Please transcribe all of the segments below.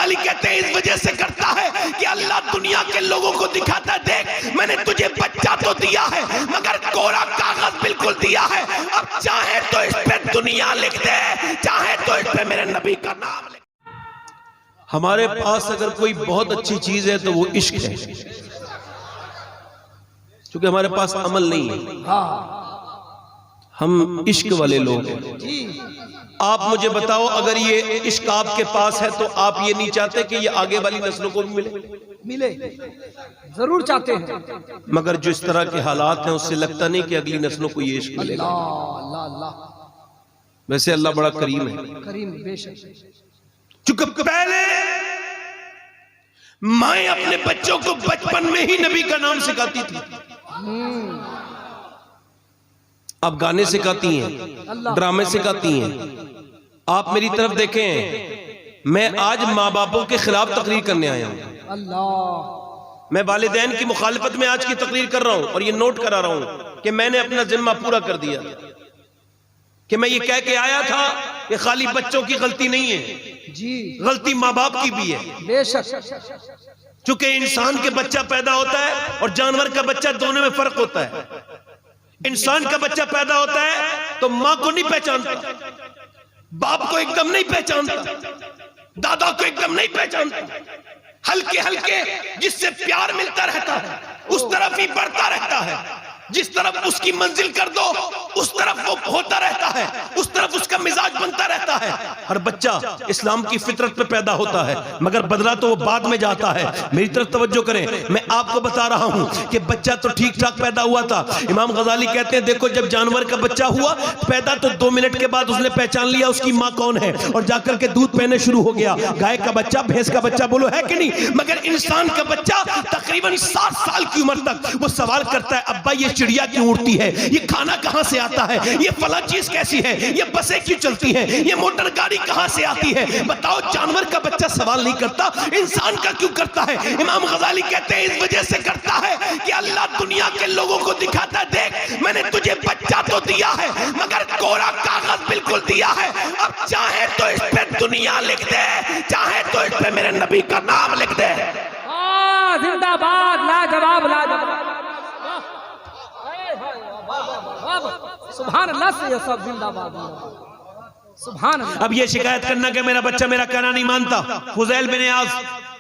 गजाली कहते हैं इस वजह से करता है कि अल्लाह दुनिया के लोगों को दिखाता है, देख मैंने तुझे बच्चा तो दिया है मगर कोरा कागज बिल्कुल दिया है, अब चाहे तो इस पे दुनिया लिख दे, चाहे तो इस पे मेरे नबी का नाम लिख। हमारे पास अगर कोई बहुत अच्छी चीज है तो वो इश्क है, क्योंकि हमारे पास अमल नहीं है, हम इश्क वाले लोग हैं। आप मुझे बताओ अगर ये इश्क आपके पास है तो आप ये नहीं चाहते कि ये आगे वाली नस्लों को भी मिले? जरूर चाहते हैं, मगर जो इस तरह के हालात हैं उससे लगता नहीं कि अगली नस्लों को ये इश्क मिलेगा। अल्लाह अल्लाह। वैसे अल्लाह बड़ा करीम है, करीम बेशक। चूंकि पहले माए अपने बच्चों को बचपन में ही नबी का नाम सिखाती थी, अब गाने सिखाती हैं, ड्रामे सिखाती हैं। आप मेरी तरफ देखें, मैं आज माँ बापों के खिलाफ तकरीर करने आया हूं। अल्लाह, मैं वालिदैन की मुखालिफत में आज की तकरीर कर रहा हूं और ये नोट करा रहा हूं कि मैंने अपना जिम्मा पूरा कर दिया, कि मैं ये कह के आया था कि खाली बच्चों की गलती नहीं है जी, गलती माँ बाप की भी है। बेशक। चूंकि इंसान के बच्चा पैदा होता है और जानवर का बच्चा, दोनों में फर्क होता है। इंसान का बच्चा पैदा होता है तो माँ को नहीं पहचानता, बाप को एकदम नहीं पहचानता, दादा को एकदम नहीं पहचानता, हल्के हल्के जिससे प्यार मिलता रहता है उस तरफ ही बढ़ता रहता है, जिस तरफ उसकी मंजिल कर दो उस तरफ वो होता रहता है, उस तरफ उसका मिजाज बनता रहता है। हर बच्चा इस्लाम की फितरत पे पैदा होता है मगर बदला तो वो बाद में जाता है। मेरी तरफ तवज्जो करें, मैं आपको बता रहा हूं कि बच्चा तो ठीक ठाक पैदा हुआ था। इमाम गजाली कहते हैं देखो जब जानवर का बच्चा हुआ पैदा तो 2 मिनट के बाद उसने पहचान लिया उसकी माँ कौन है और जाकर के दूध पीने शुरू हो गया। गाय का बच्चा, भैंस का बच्चा, बोलो है कि नहीं? मगर इंसान का बच्चा तकरीबन 7 साल की उम्र तक वो सवाल करता है अब्बा ये चिड़िया क्यों उड़ती है, ये खाना कहां से आता है, ये फला चीज कैसी है, ये बसें क्यों चलती हैं, ये मोटर गाड़ी कहां से आती है। बताओ जानवर का बच्चा सवाल नहीं करता, इंसान का क्यों करता है? इमाम गजाली कहते हैं इस वजह से करता है कि अल्लाह दुनिया के लोगों को दिखाता है, देख मैंने तुझे बच्चा तो दिया है मगर कोरा कागज बिल्कुल दिया है, अब चाहे तो इस पे दुनिया लिख दे, चाहे तो इस पे मेरे नबी का नाम लिख दे। जिंदाबाद, लाजवाब लाजवाब, सुभान अल्लाह से ये सब जिंदाबाद, सुभान अल्लाह। अब ये शिकायत करना कि मेरा बच्चा मेरा कहना नहीं मानता। फुजैल बिन याज़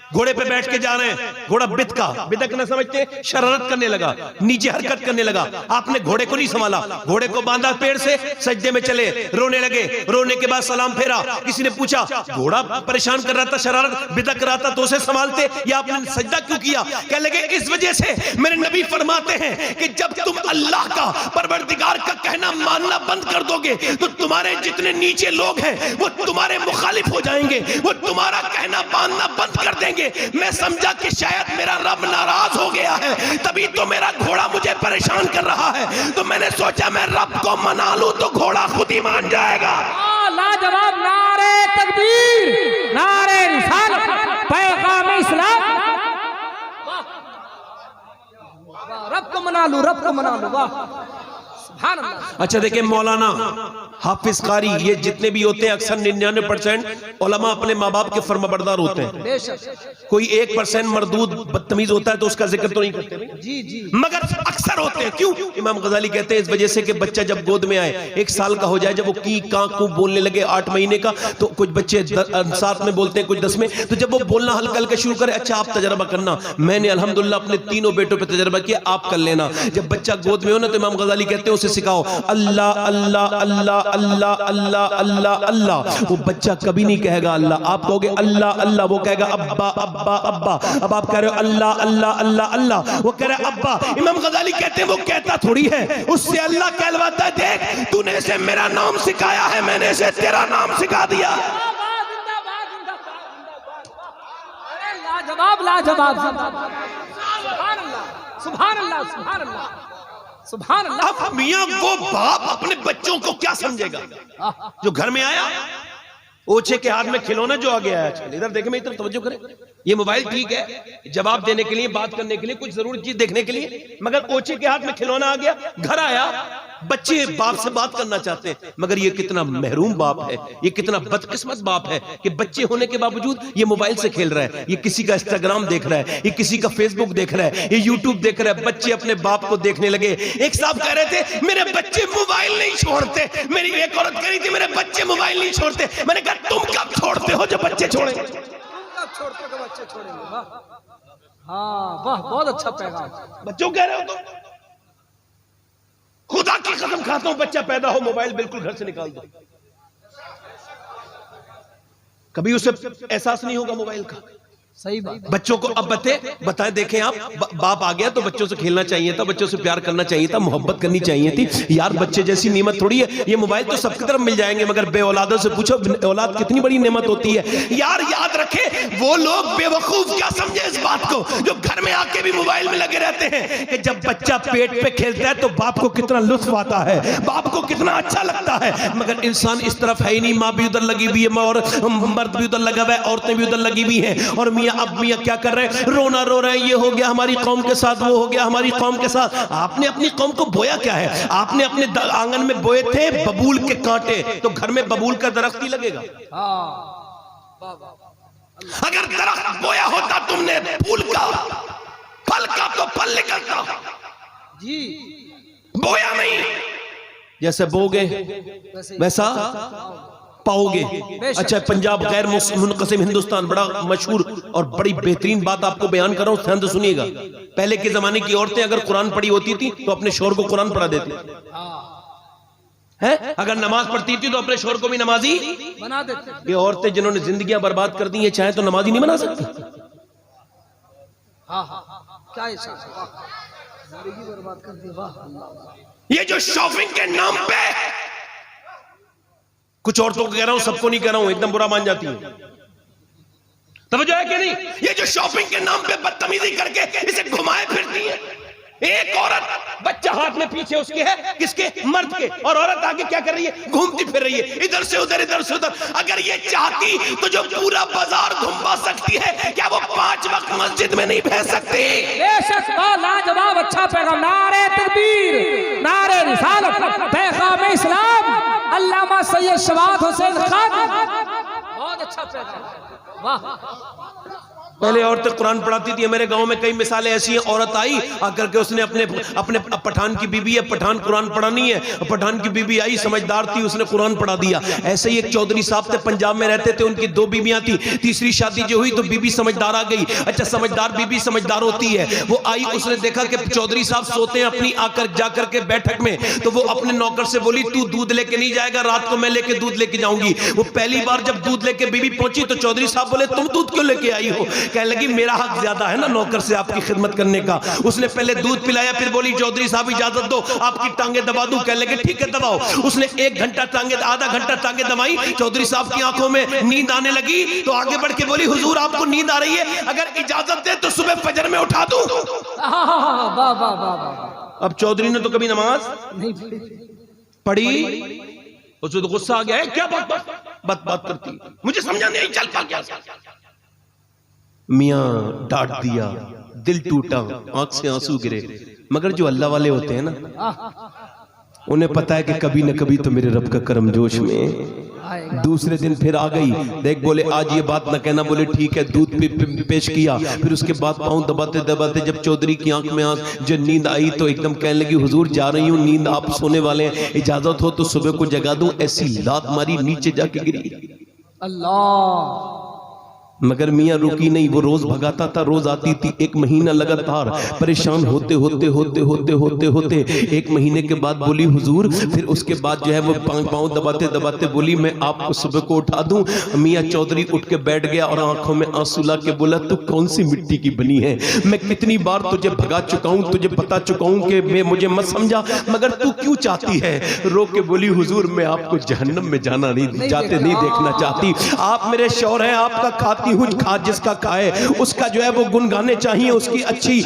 घोड़े पे बैठ के जा रहे हैं, घोड़ा बिदक न समझते, शरारत करने लगा, नीचे हरकत करने लगा। आपने घोड़े को नहीं संभाला, घोड़े को बांधा पेड़ से, सजदे में चले, रोने लगे। रोने के बाद सलाम फेरा। किसी ने पूछा घोड़ा परेशान कर रहा था, शरारत बिदक रहा था तो उसे संभालते, या आपने सजदा क्यों किया? कह लगे इस वजह से मेरे नबी फरमाते हैं कि जब तुम अल्लाह का, परवरदिगार का कहना मानना बंद कर दोगे तो तुम्हारे जितने नीचे लोग हैं वो तुम्हारे मुखालिफ हो जाएंगे, वो तुम्हारा कहना मानना बंद कर देंगे। मैं समझा कि शायद मेरा रब नाराज हो गया है, तभी तो मेरा घोड़ा मुझे परेशान कर रहा है, तो मैंने सोचा मैं रब को मना लूं तो घोड़ा खुद ही मान जाएगा। लाजवाब, नारे तकबीर, नारे रिसालत, पैगाम इस्लाम, रब को मना लूं, रब को मना लूं, वाह। अच्छा देखिए, मौलाना, हाफिज, कारी, ये जितने भी होते हैं अक्सर 99% उलमा अपने माँ बाप के फर्माबरदार होते हैं। कोई 1% मरदूद बदतमीज होता है तो उसका जिक्र तो नहीं करते जी जी, मगर अक्सर होते हैं। क्यों? इमाम गजाली कहते हैं इस वजह से कि बच्चा जब गोद में आए, 1 साल का हो जाए, जब वो की कां को बोलने लगे 8 महीने का, तो कुछ बच्चे 7 में बोलते हैं, कुछ 10 में, तो जब वो बोलना हल्का हल्का शुरू करे, अच्छा आप तजर्बा करना, मैंने अल्हम्दुलिल्लाह अपने 3 बेटों पे तजर्बा किया, आप कर लेना। जब बच्चा गोद में हो ना तो इमाम गजाली कहते हैं उसे सिखाओ अल्लाह अल्लाह अल्लाह अल्लाह अल्लाह अल्लाह अल्लाह। वो बच्चा कभी नहीं कहेगा अल्लाह, आप कहोगे अल्लाह अल्लाह, वो कहेगा अब्बा अब्बा अब्बा। अब आप कह रहे हो अल्लाह अल्लाह अल्लाह अल्लाह, वो कह रहे हैं अब्बा। इमाम गजाली कहते हैं वो कहता थोड़ी है, उससे अल्लाह कहलवाता है, देख तूने इसे मेरा नाम सिखाया है, मैंने इसे तेरा नाम सिखा दिया। लाजवाब लाजवाब, सुभान अल्लाह, सुभान अल्लाह, सुभान अल्लाह, सुभान अल्लाह। अब मियां वो बाप अपने बच्चों को क्या समझेगा जो घर में आया, ओछे के हाथ में खिलौना जो आ गया है। आजकल इधर देखें, मेरी तरफ तवज्जो करें, ये मोबाइल ठीक है जवाब देने के लिए, बात करने के लिए, कुछ जरूरी चीज देखने के लिए, मगर ओछे के हाथ में खिलौना आ गया, घर आया बच्चे बाप से बात करना चाहते हैं, मगर ये कितना महरूम बाप है, ये कितना बदकिस्मत बाप है कि बच्चे होने के बावजूद ये मोबाइल से खेल रहा है, ये किसी का इंस्टाग्राम देख रहा है, ये किसी का फेसबुक देख रहा है, ये यूट्यूब देख रहा है। बच्चे अपने बाप को देखने लगे। एक साहब कह रहे थे मेरे बच्चे मोबाइल नहीं छोड़ते। मेरी एक औरत कह रही थी मेरे बच्चे मोबाइल नहीं छोड़ते। मैंने कहा तुम कब छोड़ते हो जब बच्चे छोड़ेंगे? छोड़ते तो बच्चे छोड़ेंगे। वाह, हाँ वाह, बहुत अच्छा पैगाम। बच्चों कह रहे हो तुम, खुदा की कसम खाता हूं बच्चा पैदा हो मोबाइल बिल्कुल घर से निकाल दो। कभी उसे एहसास नहीं होगा मोबाइल का। सही बात। बच्चों को अब बताएं देखें आप, बाप आ गया तो बच्चों से खेलना चाहिए था, बच्चों से प्यार करना चाहिए था, मोहब्बत करनी चाहिए थी। यार बच्चे जैसी नेमत थोड़ी है। ये मोबाइल तो सबकी तरफ मिल जाएंगे, मगर बे औलादों से पूछो औलाद कितनी बड़ी नेमत होती है। यार याद रखें वो लोग बेवकूफ क्या समझे इस बात को जो घर में आके भी मोबाइल में लगे रहते हैं कि जब बच्चा पेट पे खेलता है तो बाप को कितना लुत्फ आता है, बाप को कितना अच्छा लगता है। मगर इंसान इस तरफ है ही नहीं। माँ भी उधर लगी हुई है और मर्द भी उधर लगा हुआ है, औरतें भी उधर लगी हुई हैं। और अब मियां क्या कर रहे हैं? रोना रो रहे हैं, ये हो गया हमारी कौम के साथ, वो हो गया हमारी कौम के साथ। आपने अपनी कौम को बोया क्या है? आपने अपने आंगन में बोए थे बबूल के कांटे, तो घर में बबूल का दरख्त ही लगेगा। अगर दरख्त बोया होता तुमने फूल का, फल का, तो फल निकलता जी। बोया नहीं। जैसे बोगे वैसा पाओगे। अच्छा, पंजाब गैर मुनक़सिम हिंदुस्तान बड़ा मशहूर और बड़ी बेहतरीन बात आपको बयान कर रहा हूं, ध्यान से सुनिएगा। पहले के जमाने की औरतें अगर कुरान पढ़ी होती थी तो अपने शोहर को कुरान पढ़ा देती है। अगर नमाज पढ़ती थी तो अपने शोहर को भी नमाजी बना देते। ये औरतें जिन्होंने जिंदगियां बर्बाद कर दी है, चाहे तो नमाजी नहीं बना सकती। क्या जिंदगी बर्बाद कर दी। वाह, ये जो शॉपिंग के नाम पे, कुछ औरतों को कह रहा हूं, सबको नहीं कह रहा हूं, एकदम बुरा मान जाती है। तवज्जो है कि नहीं? ये जो शॉपिंग के नाम पे बदतमीजी करके इसे घुमाए फिरती है। एक औरत, बच्चा हाथ में पीछे उसके है, किसके? मर्द के, और औरत आगे क्या कर रही है? घूमती फिर रही है इधर से उधर, इधर से उधर। अगर ये चाहती तो जो पूरा बाजार घुमा सकती है, क्या वो 5 वक्त मस्जिद में नहीं बह सकती? बेशक, लाजवाब, अच्छा पैगाम। नारे तकबीर, नारे रिसालत, पैगाम इस्लाम, अल्लामा सैयद शवाद हुसैन खान। बहुत अच्छा पैगाम। वाह। पहले औरतें कुरान पढ़ाती थी। मेरे गांव में कई मिसालें ऐसी हैं। औरत आई आकर के उसने अपने पठान की बीबी है, पठान कुरान पढ़ानी है, पठान की बीबी आई, समझदार थी, उसने कुरान पढ़ा दिया। ऐसे ही एक चौधरी साहब थे, पंजाब में रहते थे, उनकी 2 बीबियां थी। तीसरी शादी जो हुई तो बीबी समझदार आ गई। अच्छा, समझदार बीबी समझदार होती है। वो आई, उसने देखा कि चौधरी साहब सोते हैं अपनी, आकर जाकर के बैठक में, तो वो अपने नौकर से बोली तू दूध लेके नहीं जाएगा, रात को मैं लेके दूध लेके जाऊंगी। वो पहली बार जब दूध लेके बीबी पहुंची तो चौधरी साहब बोले तुम दूध क्यों लेके आई हो? कहने लगी मेरा हक ज्यादा है ना नौकर से आपकी खिदमत करने का। उसने पहले दूध पिलाया, फिर बोली चौधरी साहब इजाजत दो, आपकी टांगे दबा दूं। कहने लगे ठीक है दबाओ। उसने 1 घंटा टांगे, आधा घंटा टांगे दबाई। चौधरी साहब की आंखों में नींद आने लगी तो आगे बढ़ के बोली हुजूर आपको नींद आ रही है, अगर इजाजत दे तो सुबह फजर में उठा दूं। अब चौधरी ने तो कभी नमाज नहीं पढ़ी, उसे तो गुस्सा आ गया है, क्या बात करती, मुझे समझा नहीं चल पा गया। मियां डांट दिया, दिल टूटा, आंख से आंसू गिरे। मगर जो अल्लाह वाले होते हैं ना, उन्हें पता है कि कभी न कभी तो मेरे रब का करम जोश में। दूसरे दिन फिर आ गई, देख बोले आज ये बात न कहना, बोले ठीक है। दूध पेश किया, फिर उसके बाद पाँव दबाते दबाते जब चौधरी की आंख में आंख जो नींद आई तो एकदम कहने लगी हुजूर जा रही हूँ, नींद आप सोने वाले हैं, इजाजत हो तो सुबह को जगा दूं। ऐसी लात मारी, नीचे जाके गिरी। अल्लाह। मगर मियां रुकी नहीं, वो रोज भगाता था, रोज आती थी। 1 महीना लगातार परेशान होते होते होते होते होते होते 1 महीने के बाद बोली हुजूर, फिर उसके बाद जो है वो पाँव दबाते दबाते बोली मैं आपको सुबह को उठा दूं। मियां चौधरी उठ के बैठ गया और आंखों में आंसू ला के बोला तू कौन सी मिट्टी की बनी है? मैं कितनी बार तुझे भगा चुका हूं, तुझे बता चुका हूं कि मैं मुझे मत समझा, मगर तू क्यों चाहती है? रो के बोली हुजूर मैं आपको जहन्नम में जाना नहीं जाते नहीं देखना चाहती। आप मेरे शौहर हैं, आपका खाती की हूँ, खा जिसका खाए उसका जो है वो गुण गाने चाहिए, उसकी अच्छी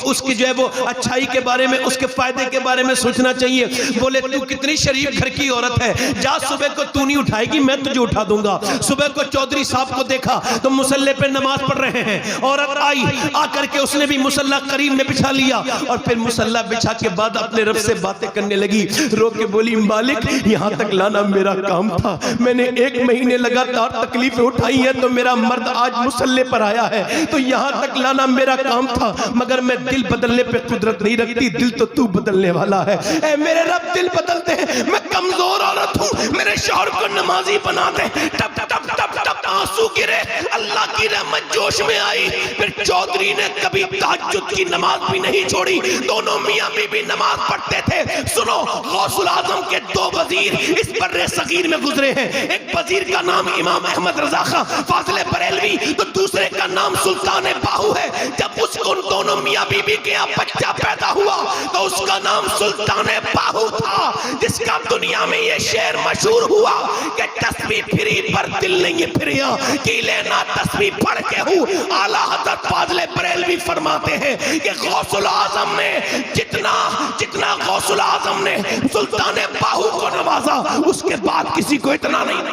उसकी जो है वो अच्छाई के बारे में, उसके फायदे के बारे में सोचना चाहिए। बोले तू कितनी शरीफ घर की औरत है, जा सुबह को तू नहीं उठाएगी, मैं तुझे उठा दूंगा। सुबह को चौधरी साहब को देखा तो मुसल्ले पे नमाज पढ़ रहे हैं, औरत आई आकर के उसने भी मुसल्ला करीब में बिछा लिया और फिर मुसल्ला बिछा के बाद अपने रब से बातें करने लगी। रो के बोली मालिक यहाँ तक लाना मेरा काम था, मैंने 1 महीने लगातार तकलीफें उठाई हैं तो मेरा मर्द आज मुसल्ले पर आया है, तो यहाँ तक लाना मेरा काम था, मगर मैं दिल बदलने पे कुदरत नहीं रखती, दिल तो तू बदलने वाला है। ऐ मेरे रब दिल बदलते हैं, मैं कमजोर औरत हूँ, मेरे शौहर को नमाजी बना दे। टप टप टप टप आंसू गिरे, अल्लाह की रहमत जोश में आई। फिर चौधरी ने कभी तहज्जुद की नमाज भी नहीं छोड़ी, दोनों मियां बीबी नमाज पढ़ते थे। सुनो, गौसुल आजम के 2 वजीर इस बर्रे सगीर में गुजरे हैं। एक वजीर का नाम इमाम अहमद रजा खां फाजिल बरेलवी, तो दूसरे का नाम सुल्तान बाहू है। जब उसको दोनों मियां बीबी के यहाँ बच्चा पैदा हुआ तो उसका नाम सुल्तान बाहू था, जिसका दुनिया में ये शेर मशहूर हुआ कि तस्बीह फिरी पर दिल नहीं फिरिया, कि लेना तस्बीह पढ़ के हूँ। आला हज़रत फाजिल बरेलवी फरमाते हैं कि गौसुल आजम ने जितना गौसुल आजम ने सुल्तान बाहू को नवाजा, उसके बाद किसी को इतना नहीं।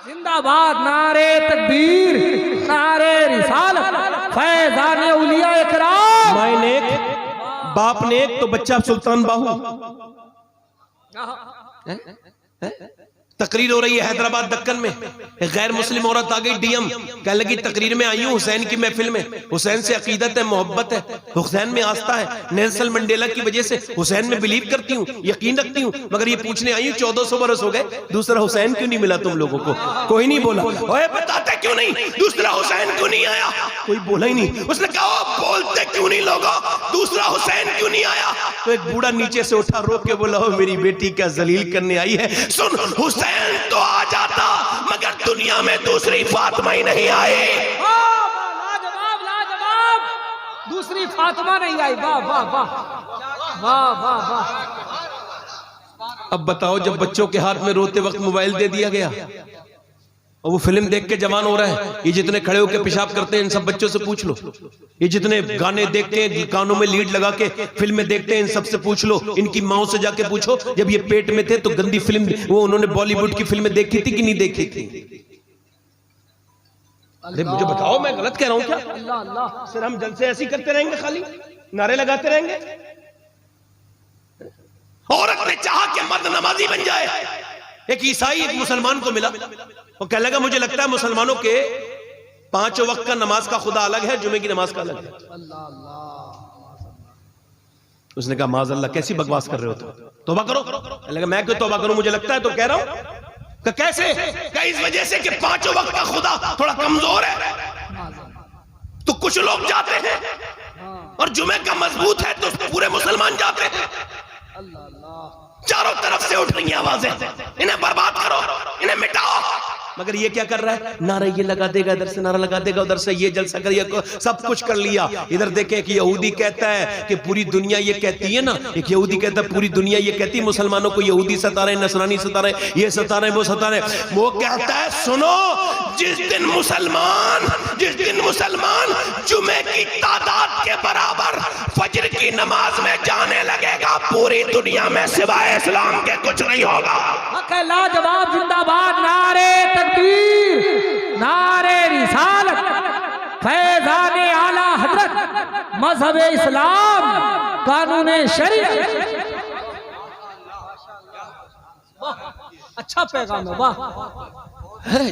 जिंदाबाद नारे तकबीर, नारे रिसालत, फैज़ान औलिया इकराम। माँ नेक, बाप नेक, तो बच्चा सुल्तान बाहू। तकरीर हो रही है हैदराबाद दक्कन में, एक गैर मुस्लिम औरत आ गई डीएम, कह लगी तकरीर में आई हूँ हुसैन की महफिल में, हुसैन से अकीदत है, मोहब्बत है, हुसैन में आस्था है, नेल्सन मंडेला की वजह से हुसैन में बिलीव करती हूँ, यकीन रखती हूँ, मगर ये पूछने आई हूँ 1400 बरस हो गए, दूसरा हुसैन क्यों नहीं मिला तुम लोगों को? कोई नहीं बोला। ओए बताते क्यों नहीं दूसरा हुसैन क्यों नहीं आया? कोई बोला ही नहीं। उसने कहा बोलते क्यों नहीं लोगों, दूसरा हुसैन क्यों नहीं आया? तो एक बूढ़ा नीचे से उठा, रो के बोला, मेरी बेटी क्या जलील करने आई है। सुन, हुसैन तो आ जाता मगर दुनिया में दूसरी फातिमा ही नहीं आए। लाजवाब लाजवाब, दूसरी फातिमा नहीं आई। वाह वाह वाह वाह वाह वाह। अब बताओ, जब बच्चों के हाथ में रोते वक्त मोबाइल दे दिया गया और वो फिल्म देख के जवान हो रहा है, ये जितने खड़े होकर पेशाब करते हैं इन सब बच्चों से पूछ लो, ये जितने गाने देखते हैं, कानों में लीड लगा के फिल्में देखते हैं, इन सब से पूछ लो, इनकी माओ से जाके पूछो जब ये पेट में थे तो गंदी फिल्म वो उन्होंने बॉलीवुड की फिल्में देखी थी कि नहीं देखी थी? अरे मुझे बताओ, मैं गलत कह रहा हूं क्या? अल्लाह अल्लाह। सर हम जलसे ऐसे ही करते रहेंगे, खाली नारे लगाते रहेंगे? औरत ने चाहा कि मर्द नमाजी बन जाए। एक ईसाई एक मुसलमान को मिला, वो कहने लगा मुझे लगता है मुसलमानों के 5 वक्त का नमाज का खुदा अलग है, जुमे की नमाज का अलग है। उसने कहा माज़अल्लाह, कैसी बकवास कर रहे हो तुम, तौबा करो। लगा मैं क्यों तौबा करूं, मुझे लगता है तो कह रहा हूं। कैसे? इस वजह से कि 5 वक्त का खुदा थोड़ा कमजोर है, तो कुछ लोग जाते हैं, और जुमे का मजबूत है तो पूरे मुसलमान जाते हैं। चारों तरफ से उठ रही हैं आवाजें, इन्हें बर्बाद करो, इन्हें मिटाओ। मगर ये क्या कर रहा है? नारा ये लगा देगा, इधर से नारा लगा देगा, उधर से ये जलसा कर, ये सब कुछ कर लिया। इधर देखें, एक यहूदी कहता है कि पूरी दुनिया ये कहती है ना, एक यहूदी कहता है पूरी दुनिया ये कहती है मुसलमानों को यहूदी सता रहे, नसरानी सता रहे, ये सता रहे, वो सता रहे। वो कहता है सुनो, जिस दिन मुसलमान जुमे की तादाद के बराबर फजर की नमाज में जाने लगेगा, पूरी दुनिया में सिवाय इस्लाम के कुछ नहीं होगा। लाजवाब, जिंदाबाद, नारे तकबीर, नारे रिसालत, फैज़ान आला हजरत, मजहब इस्लाम, कानून शरीयत। अच्छा पैगाम है, वाह।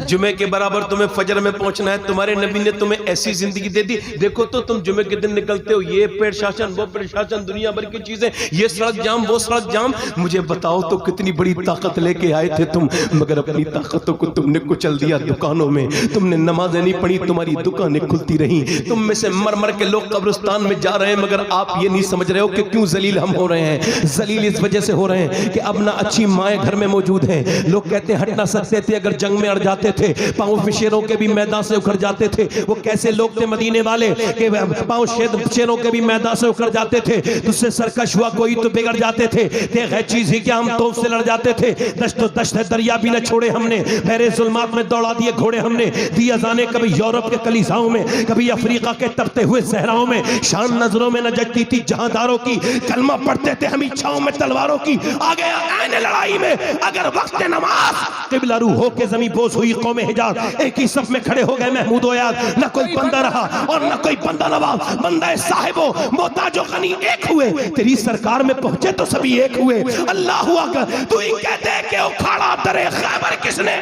जुमे के बराबर तुम्हें फजर में पहुंचना है, तुम्हारे नबी ने तुम्हें ऐसी जिंदगी दे दी। देखो तो तुम जुमे के दिन निकलते हो, ये पेड़ शासन, वो पेड़ शासन, दुनिया भर की चीजें, ये सड़क जाम, वो सड़क जाम। मुझे बताओ तो कितनी बड़ी ताकत लेके आए थे तुम, मगर अपनी ताकतों को तुमने कुचल दिया दुकानों में। तुमने नमाजें नहीं पढ़ी, तुम्हारी दुकानें खुलती रही। तुम में से मर मर के लोग कब्रिस्तान में जा रहे हैं, मगर आप ये नहीं समझ रहे हो कि क्यों जलील हम हो रहे हैं। जलील इस वजह से हो रहे हैं कि अब ना अच्छी माएँ घर में मौजूद हैं। लोग कहते हैं हट ना सकते थे, अगर जंग में कर जाते थे, पाँव शेरों के भी मैदान से उखड़ जाते थे। वो कैसे लोग थे मदीने वाले कि पाँव शेरों के भी मैदान से उखड़ जाते थे, तुझसे सरकश हुआ कोई तो बिगड़ जाते थे, देख है चीज ही क्या हम तोप से लड़ जाते थे। दश्त दश्त दरिया भी न छोड़े हमने, बहरे जुल्मात में दौड़ा दिए घोड़े हमने, दी अज़ाने कभी यूरोप के कलीसाओं में, कभी अफ्रीका के तपते हुए सहराओं में। शान नजरों में न जगती थी जहांदारों की, कलमा पढ़ते थे हम इच्छाओं में तलवारों की। आ गया ऐन लड़ाई में अगर वक्त नमाज, किबला रू हो के जमीन बोझ हुई कौम हिजाज, एक ही सफ में खड़े हो गए महमूद ओ याद। न कोई बंदा रहा और न कोई बंदा नवाज, बंदा साहिबो मोहताजो गनी एक हुए, तेरी सरकार में पहुंचे तो सभी एक हुए। अल्लाह अकबर, तू ही कहते हैं कि उखाड़ा दरे खैबर किसने,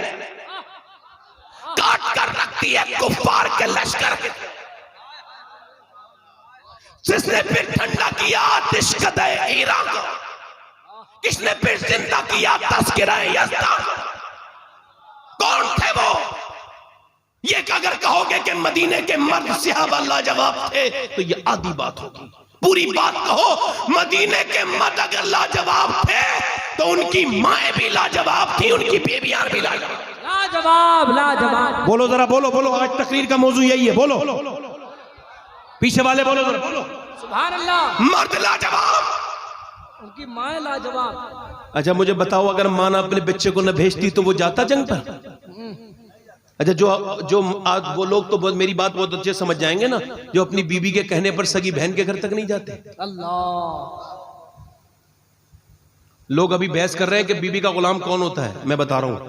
काट कर रखती है कुफ्फार के लश्कर, जिसने फिर ठंडा किया आतिशकदे ईरान को, किसने फिर जिंदा किया तस्किरा यज़दान को। कौन थे वो? ये अगर कहोगे कि मदीने के मर्द सहाबा लाजवाब थे तो ये आधी बात होगी। पूरी बात कहो, मदीने के मर्द अगर लाजवाब थे तो उनकी माएं भी लाजवाब थी, उनकी बेबियां भी लाजवाब लाजवाब। बोलो जरा, बोलो बोलो, आज तकरीर का मौजू यही है, बोलो पीछे वाले बोलो जरा, बोलो सुभान अल्लाह। मर्द लाजवाब, उनकी माँ लाजवाब। अच्छा मुझे बताओ, अगर मां ना अपने बच्चे को न भेजती तो वो जाता जंग पर? अच्छा जो आज वो लोग तो मेरी बात बहुत अच्छे समझ जाएंगे ना, जो अपनी बीबी के कहने पर सगी बहन के घर तक नहीं जाते। अल्लाह, लोग अभी बहस कर रहे हैं कि बीबी का गुलाम कौन होता है। मैं बता रहा हूं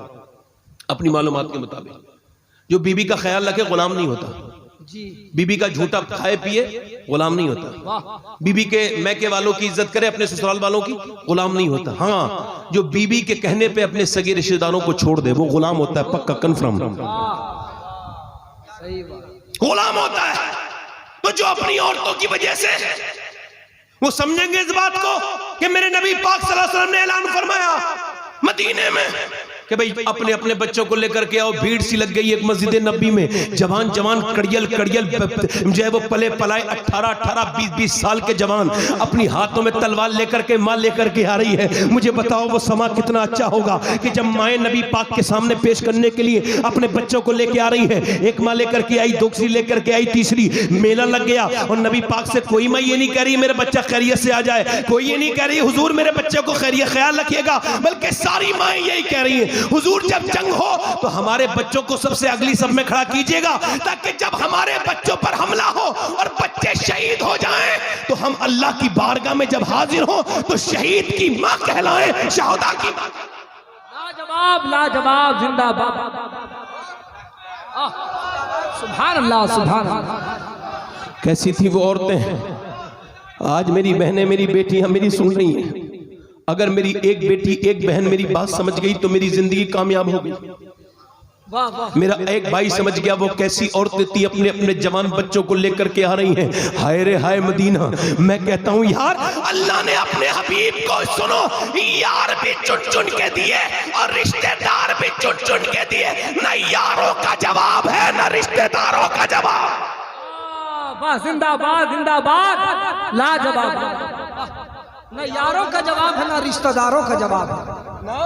अपनी मालूमात के मुताबिक, जो बीबी का ख्याल रखे गुलाम नहीं होता जी। बीबी का झूठा खाए पिए गुलाम नहीं होता। बीबी के मैके वालों की इज्जत करे, अपने ससुराल वालों की गुलाम नहीं होता। हाँ, जो बीबी के कहने पे अपने सगे रिश्तेदारों को छोड़ दे वो गुलाम होता है, पक्का कन्फर्म। सही बात, गुलाम होता है। तो जो अपनी औरतों की वजह से, वो समझेंगे इस बात को कि मेरे नबी पाक सल्लल्लाहु अलैहि वसल्लम ने ऐलान फरमाया मदीने में कि भाई अपने अपने बच्चों को लेकर के आओ। भीड़ सी लग गई एक मस्जिद नबी में, जवान जवान कड़ियल कड़ियल जो है वो पले पलाए 18-18 20-20 साल के जवान अपनी हाथों में तलवार लेकर के मां लेकर के आ रही है। मुझे बताओ वो समा कितना अच्छा होगा कि जब माए नबी पाक के सामने पेश करने के लिए अपने बच्चों को लेके आ रही है। एक माँ लेकर के आई, दूसरी लेकर के आई, तीसरी। मेला लग गया और नबी पाक से कोई माँ ये नहीं कह रही मेरा बच्चा खैरियत से आ जाए, कोई ये नहीं कह रही हुजूर मेरे बच्चे को खैरियत ख्याल रखिएगा, बल्कि सारी माएं यही कह रही हैं हुजूर जब जंग हो तो हमारे बच्चों को सबसे अगली सब में खड़ा कीजिएगा, ताकि जब हमारे बच्चों पर हमला हो और बच्चे शहीद हो जाएं तो हम अल्लाह की बारगाह में जब हाजिर हो तो शहीद की मां कहलाएं, शहादा की मां। लाजवाब लाजवाब, जिंदाबाद। सुभान अल्लाह सुभान अल्लाह। कैसी थी वो औरतें। आज मेरी बहनें, मेरी बेटियां मेरी सुन रही हैं। अगर मेरी एक बेटी एक बहन मेरी बात समझ गई तो मेरी जिंदगी कामयाब हो गई। वाह वाह। मेरा एक भाई समझ गया वो कैसी औरतें थी, अपने अपने जवान बच्चों को लेकर के आ रही हैं। हाय रे हाय मदीना। मैं कहता हूँ यार, अल्लाह ने अपने हबीब को सुनो यार भी चुन चुन के दिए और रिश्तेदार भी चुन चुन के दिए। न यारों का जवाब है न रिश्तेदारों का जवाब। वाह, जिंदाबाद जिंदाबाद, लाजवाब। न यारों का जवाब है ना रिश्तेदारों का जवाब है, ना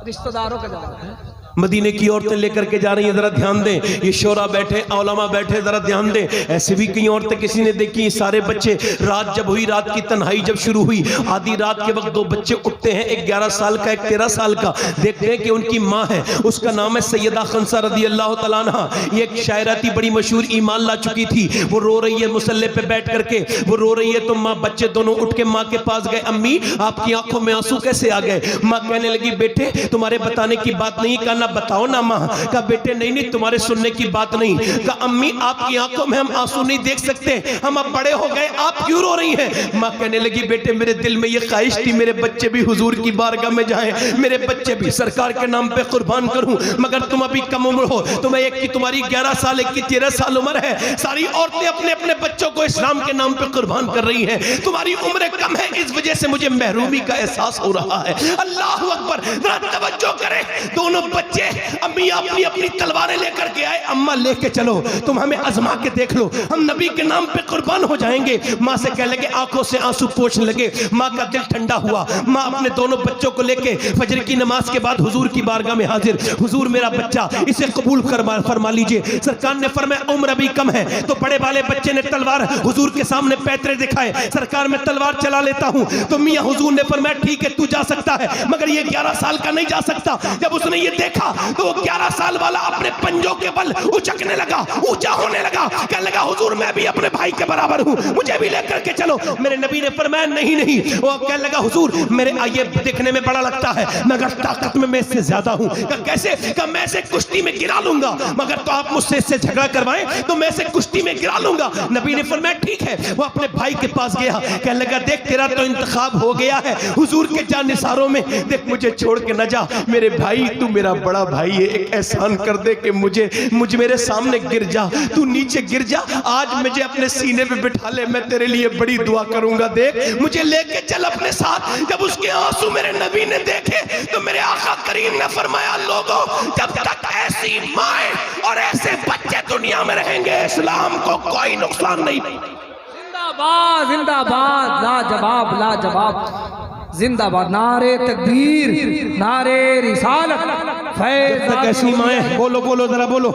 रिश्तेदारों का जवाब है। मदीने की औरतें लेकर के जा रही हैं, जरा ध्यान दें। ये शोरा बैठे, औलमा बैठे, जरा ध्यान दें। ऐसे भी कई औरतें किसी ने देखी। सारे बच्चे, रात जब हुई, रात की तन्हाई जब शुरू हुई, आधी रात के वक्त दो बच्चे उठते हैं, एक 11 साल का, एक 13 साल का। देखते हैं कि उनकी माँ है, उसका नाम है सैयदा खंसा रदी अल्लाह तआला अन्हा। ये एक शायरा थी, बड़ी मशहूर, ईमान ला चुकी थी। वो रो रही है मुसल्ले पे बैठ करके, वो रो रही है तो माँ, बच्चे दोनों उठ के माँ के पास गए। अम्मी आपकी आंखों में आंसू कैसे आ गए? माँ कहने लगी बेटे तुम्हारे बताने की बात नहीं। कहा ना बताओ ना माँ। कहा बेटे नहीं नहीं तुम्हारे सुनने की बात नहीं। कहा अम्मी आपकी आंखों में हम आंसू नहीं देख सकते, हम अब बड़े हो गए, आप क्यों रो रही हैं? माँ कहने लगी बेटे मेरे दिल में ये ख्वाहिश थी मेरे बच्चे भी हुजूर की बारगाह में जाएं, मेरे बच्चे भी सरकार के नाम पे कुर्बान करूं, मगर तुम अभी कम उम्र हो। तुम्हें एक की तुम्हारी 11 साल, एक की 13 साल उम्र है। सारी औरतें अपने अपने बच्चों को इस्लाम के नाम पे कुर्बान कर रही हैं। तुम्हारी उम्र कम है, इस वजह से मुझे महरूमी का एहसास हो रहा है। अल्लाह अकबर। जरा तवज्जो करें, दोनों बच्चे बच्चे अम्मी अपनी अपनी तलवारें लेकर के आए, अम्मा लेके चलो, तुम हमें आजमा के देख लो, हम नबी के नाम पे कुर्बान हो जाएंगे। माँ से कहने लगे, आंखों से आंसू पोंछने लगे। माँ का दिल ठंडा हुआ। माँ अपने दोनों बच्चों को लेके फजर की नमाज के बाद हुजूर की बारगाह में हाजिर, हुजूर मेरा बच्चा, इसे कबूल फरमा लीजिए। सरकार ने फरमाया उम्र अभी कम है, तो बड़े वाले बच्चे ने तलवार हुजूर के सामने पैतरे दिखाए, सरकार मैं तलवार चला लेता हूं। तो मियां हुजूर ने फरमाया ठीक है तू जा सकता है, मगर ये 11 साल का नहीं जा सकता। जब उसने ये देखा तो वो 11 साल वाला अपने पंजों के बल उचकने लगा, ऊंचा होने लगा, कहने लगा हुजूर मैं भी अपने भाई के बराबर हूं, मुझे भी लेकर के चलो। मेरे नबी ने फरमाया नहीं नहीं। वो कहने लगा हुजूर मेरे ये देखने में बड़ा लगता है, मगर ताकत में मैं इससे ज्यादा हूं। कैसे? मैं इसे कुश्ती में गिरा लूंगा, मगर तो आप मुझसे इससे झगड़ा करवाएं तो मैं इसे कुश्ती में गिरा लूंगा। नबी ने फरमाया ठीक है। वो अपने भाई के पास गया, कहने लगा देख तेरा तो इंतखाब हो गया है हुजूर के जानिसारों में, देख मुझे छोड़ के न जा मेरे भाई, तू मेरा बड़ा भाई है, एक एहसान कर दे कि मुझे मेरे सामने गिर जा, तू नीचे गिर जा, आज मुझे अपने सीने पे बिठा ले, मैं तेरे लिए बड़ी दुआ करूंगा, देख मुझे लेके चल अपने साथ। जब उसके आंसू मेरे नबी ने देखे तो मेरे आका करीम ने फरमाया लोगों जब तक ऐसी माए और ऐसे बच्चे दुनिया में रहेंगे इस्लाम को कोई नुकसान नहीं। जिंदाबाद जिंदाबाद, लाजवाब लाजवाब, जिंदाबाद, नारे तकबीर, नारे रिसालत, जब तक ऐसी माएँ, बोलो बोलो जरा बोलो,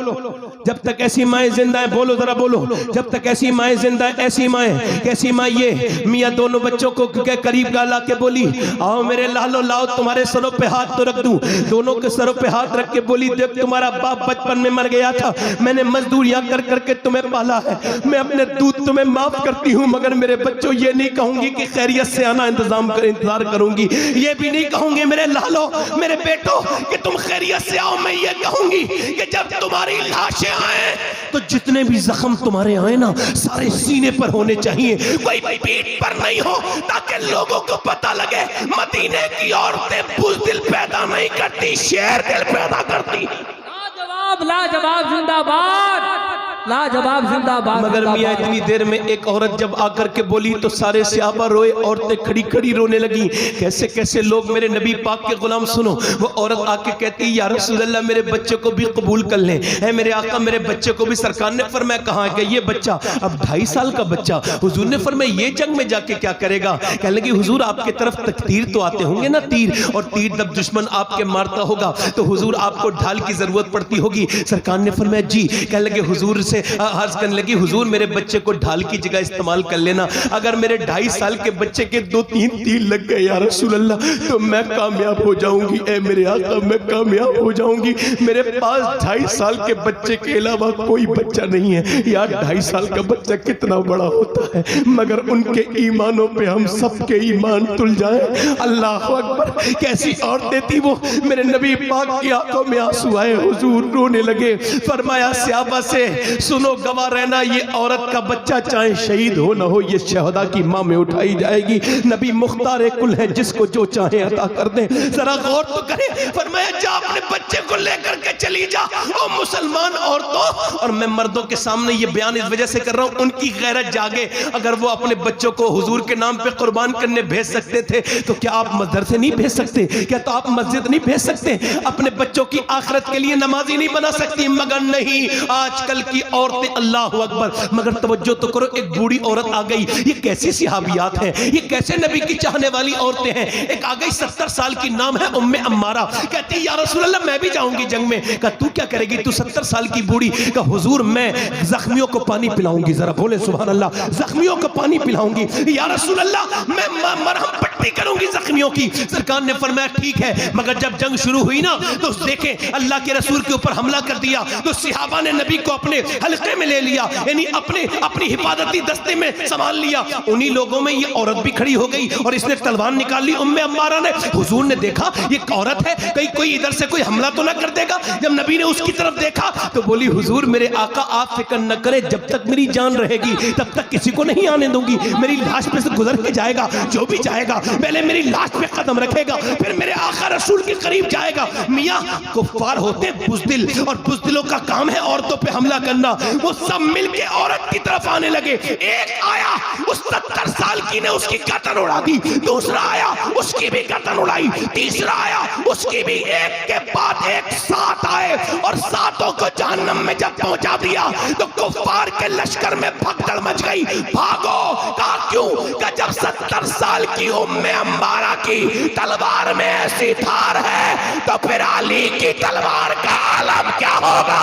जब तक ऐसी माएँ जिंदा है, बोलो जरा बोलो, जब तक ऐसी माएँ जिंदा है, ऐसी माएँ कैसी माँ? ये मियाँ दोनों बच्चों को के करीब ला के बोली आओ मेरे लालो, लाओ तुम्हारे सरों पे हाथ तो रख दूं। दोनों के सरों पे हाथ रख के बोली देख तुम्हारा बाप बचपन में मर गया था, मैंने मजदूरियां कर करके तुम्हें पाला है, मैं अपने दूध तुम्हें माफ करती हूँ, मगर मेरे बच्चों ये नहीं कहूंगी कि खैरियत से आना इंतजार करूंगी, ये भी नहीं कहूंगी मेरे लालो मेरे बेटो कि तुम खैरियत से आओ, मैं ये कहूंगी कि जब तुम्हारी लाशें आए तो जितने भी जख्म तुम्हारे आए ना सारे सीने पर होने चाहिए, कोई पीठ पर नहीं हो, ताकि लोगों को पता लगे मदीने की औरतें बुज़दिल पैदा नहीं करती, शेर दिल पैदा करती। लाजवाब लाजवाब, जिंदाबाद लाजवाब, जिंदाबाद। मगर मियाँ इतनी देर में एक औरत जब आकर के बोली तो सारे सहाबा रोए, औरतें खड़ी खड़ी रोने लगी। कैसे कैसे लोग मेरे नबी पाक के गुलाम, सुनो वो औरत आके कहती या रसूल अल्लाह मेरे बच्चे को भी कबूल कर लें, है मेरे आका मेरे बच्चे को भी। सरकार ने फरमाया कहाँ है ये बच्चा? अब 2.5 साल का बच्चा। हुजूर ने फरमाया ये जंग में जाके क्या करेगा? कहने लगी हुजूर आपके तरफ तक तीर तो आते होंगे ना, तीर, और तीर जब दुश्मन आपके मारता होगा तो हुजूर आपको ढाल की जरूरत पड़ती होगी। सरकार ने फरमाया जी। कहने लगे हुजूर से अर्ज करने लगी हुजूर मेरे बच्चे को ढाल की जगह इस्तेमाल कर लेना, अगर मेरे 2.5 साल के बच्चे के 2-3 तीर लग गए या रसूल अल्लाह तो मैं कामयाब हो जाऊंगी, ए मेरे आका मैं कामयाब हो जाऊंगी। मेरे पास 2.5 साल के बच्चे के अलावा कोई बच्चा नहीं है यार। 2.5 साल का बच्चा कितना बड़ा होता है, मगर उनके ईमानों पे हम सबके ईमान तुल जाए। अल्लाह अकबर, कैसी औरतें थी वो। मेरे नबी पाक की आंखों में आंसू आए, हुजूर रोने लगे। फरमाया सहाबा से सुनो गवाह रहना, ये औरत का बच्चा चाहे शहीद हो ना हो ये शहदा की मां में उठाई जाएगी। नबी मुख्तार कुल है, जिसको जो चाहे अता कर दे। जरा गौर तो करें, फरमाया जा अपने बच्चे को लेकर के चली जा। ओ मुसलमान औरतों और मैं मर्दों के सामने ये बयान इस वजह से कर रहा हूं उनकी गैरत जागे। अगर वो अपने बच्चों को हुजूर के नाम पे कुर्बान करने भेज सकते थे तो क्या आप मदरसे नहीं भेज सकते? क्या तो आप मस्जिद नहीं भेज सकते? अपने बच्चों की आखिरत के लिए नमाजी नहीं बना सकती? मगर नहीं, आजकल की औरतें, अल्लाह अकबर। मगर तवज्जो तो करो, एक बूढ़ी औरत आ गई। ये कैसी सिहाबियात हैं, ये कैसे नबी की चाहने वाली औरतें हैं। एक आ गई 70 साल की, नाम है उम्मे अम्मारा। कहती या रसूल अल्लाह मैं भी जाऊंगी जंग में। कहा तू क्या करेगी, तू 70 साल की बूढ़ी? कहा हुजूर मैं जख्मियों को पानी पिलाऊंगी। जरा बोले सुभान अल्लाह, जख्मियों को पानी पिलाऊंगी। या रसूल अल्लाह मैं मरहम पट्टी करूंगी जख्मियों की। सरकार ने फरमाया ठीक है, मगर जब जंग शुरू हुई ना तो देखें अल्लाह के रसूल के ऊपर हमला कर दिया तो सहाबा ने नबी को अपने हल्के में ले लिया, यानी अपनी हिफाजती दस्ते में संभाल लिया। उन्हीं लोगों में ये औरत भी खड़ी हो गई और इसने तलवार निकाल ली उम्मे अम्मारा ने। हुजूर ने देखा ये औरत है, कहीं कोई इधर से कोई हमला तो ना कर देगा। जब नबी ने उसकी तरफ देखा तो बोली हुजूर मेरे आका आप फिक्र न करें, जब तक मेरी जान रहेगी तब तक किसी को नहीं आने दूंगी। मेरी लाश पे से गुजर के जाएगा जो भी जाएगा पहले मेरी लाश पे कदम रखेगा, फिर मेरे आका रसूल के करीब जाएगा। मियाँ कुफ्फार होते बुज़दिल, और बुज़दिलों का काम है औरतों पे हमला करना। वो सब मिलके औरत की तरफ आने लगे। एक आया, उस 70 साल की ने उसकी गर्दन उड़ा दी। दूसरा आया, उसकी भी गर्दन उड़ाई। तीसरा आया, उसकी भी। एक के बाद एक 7 आए, और 7 को जहन्नम में जब पहुंचा दिया तो कुफ्फार के लश्कर में भगदड़ मच गई। भागो। कहा क्यों? कहा जब 70 साल की उम्मे अम्मारा की तलवार में ऐसी धार है तो फिर अली की तलवार का आलम क्या होगा?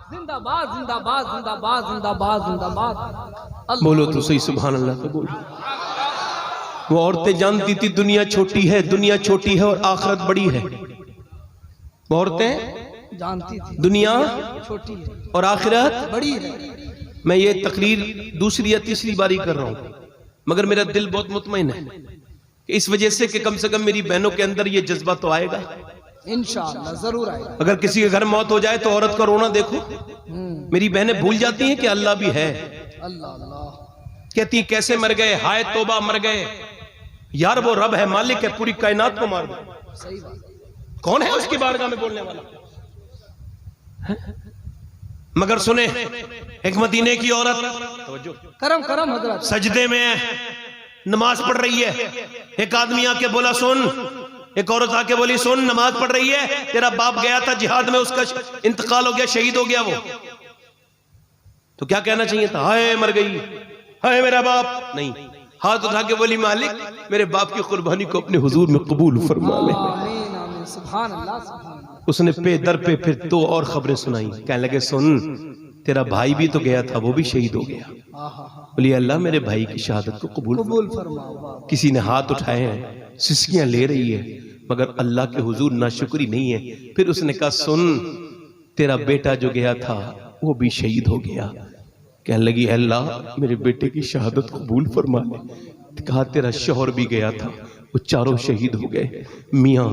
जिंदाबाद जिंदाबाद जिंदाबाद जिंदाबाद जिंदाबाद। बोलो तो सही सुभान अल्लाह। तो बोलो। वो औरतें जानती थी दुनिया छोटी है, दुनिया छोटी है और आखिरत बड़ी है। वो औरतें जानती थी दुनिया छोटी है और आखिरत बड़ी है। मैं ये तकरीर दूसरी या तीसरी बारी कर रहा हूं, मगर मेरा दिल बहुत मुतमईन है कि इस वजह से कि कम से कम मेरी बहनों के अंदर ये जज्बा तो आएगा। इंशाअल्लाह जरूर आएगा। अगर किसी के घर मौत हो जाए तो औरत का रोना देखो। मेरी बहनें भूल जाती हैं कि अल्लाह भी है। अल्लाह अल्लाह कहती कैसे मर गए, हाय तौबा मर गए। यार वो रब है, मालिक है, पूरी कायनात को मार दो। सही बात। कौन है उसकी बारगाह में बोलने वाला? मगर सुने, एक मदीने की औरत करम करम हजरत सजदे में नमाज पढ़ रही है। एक आदमी आके बोला सुन, एक औरत आके बोली सुन, नमाज पढ़ रही है, तेरा बाप गया था जिहाद में, उसका इंतकाल हो गया, शहीद हो गया वो, तो क्या कहना चाहिए था? हाय मर गई, हाय मेरा बाप। नहीं, हाथ उठा के बोली मालिक मेरे बाप की कुर्बानी को अपने हुजूर में कबूल फरमा ले। आमीन आमीन सुभान अल्लाह सुभान अल्लाह। उसने पे दर पे फिर तो और खबरें सुनाई। कहने लगे सुन, तेरा भाई भी तो गया था, वो भी शहीद हो गया। बोली अल्लाह मेरे भाई की शहादत को कबूल फरमाओ। किसी ने हाथ उठाए हैं, सिसकियां ले रही है, मगर अल्लाह के हुजूर नाशुक्री नहीं है। फिर उसने कहा सुन, तेरा बेटा जो गया था वो भी शहीद हो गया। कहने लगी अल्लाह मेरे बेटे की शहादत कबूल फरमा ले। कहा तेरा शौहर भी गया था, वो चारों शहीद हो गए। मियाँ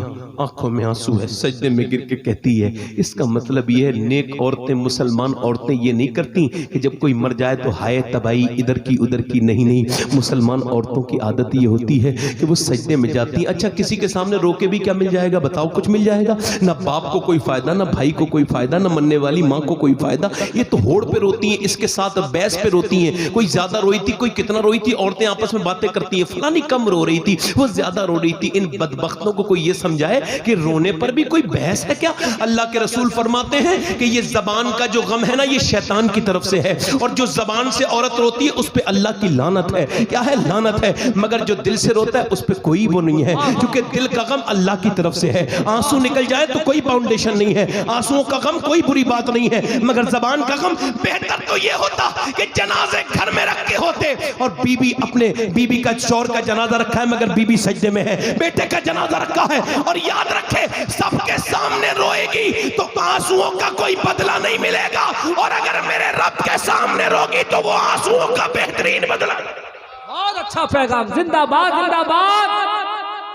आंखों में आंसू है, सजदे में गिर के कहती है इसका मतलब ये है नेक औरतें, मुसलमान औरतें ये नहीं करती कि जब कोई मर जाए तो हाय तबाही इधर की उधर की। नहीं नहीं, मुसलमान औरतों की आदत ये होती है कि वो सजदे में जाती। अच्छा किसी के सामने रोके भी क्या मिल जाएगा? बताओ कुछ मिल जाएगा? ना बाप को कोई फायदा, ना भाई को कोई फायदा, ना मरने वाली माँ को कोई फायदा। ये तो होड़ पे रोती है, इसके साथ बहस पे रोती है। कोई ज्यादा रोई थी, कोई कितना रोई थी, औरतें आपस में बातें करती है, फलानी कम रो रही थी, वो ज्यादा रो रही थी। इन बदबख्तों को कोई ये समझाए कि रोने पर भी कोई बहस है क्या? अल्लाह के रसूल फरमाते हैं कि ये जबान का जो गम है ना, ये शैतान की तरफ से है, और जो जबान से औरत रोती है उस पे अल्लाह की लानत है। क्या है? लानत है। मगर जो दिल से रोता है उस पे कोई वो नहीं है, क्योंकि दिल का गम अल्लाह की तरफ से है। आंसू निकल जाए तो कोई फाउंडेशन नहीं है, आंसुओं का गम कोई बुरी बात नहीं है, मगर जबान का गम। बेहतर तो ये होता कि जनाजे घर में रखे होते और बीबी अपने बीबी का शौहर का जनाजा रखा है मगर बीबी सजदे में है, बेटे का जनाजा रखा है, और याद रखे सबके सामने रोएगी तो आंसुओं का कोई बदला नहीं मिलेगा, और अगर मेरे रब के सामने रोगी तो वो आंसुओं का बेहतरीन बदला। बहुत अच्छा पैगाम। जिंदाबाद जिंदाबाद,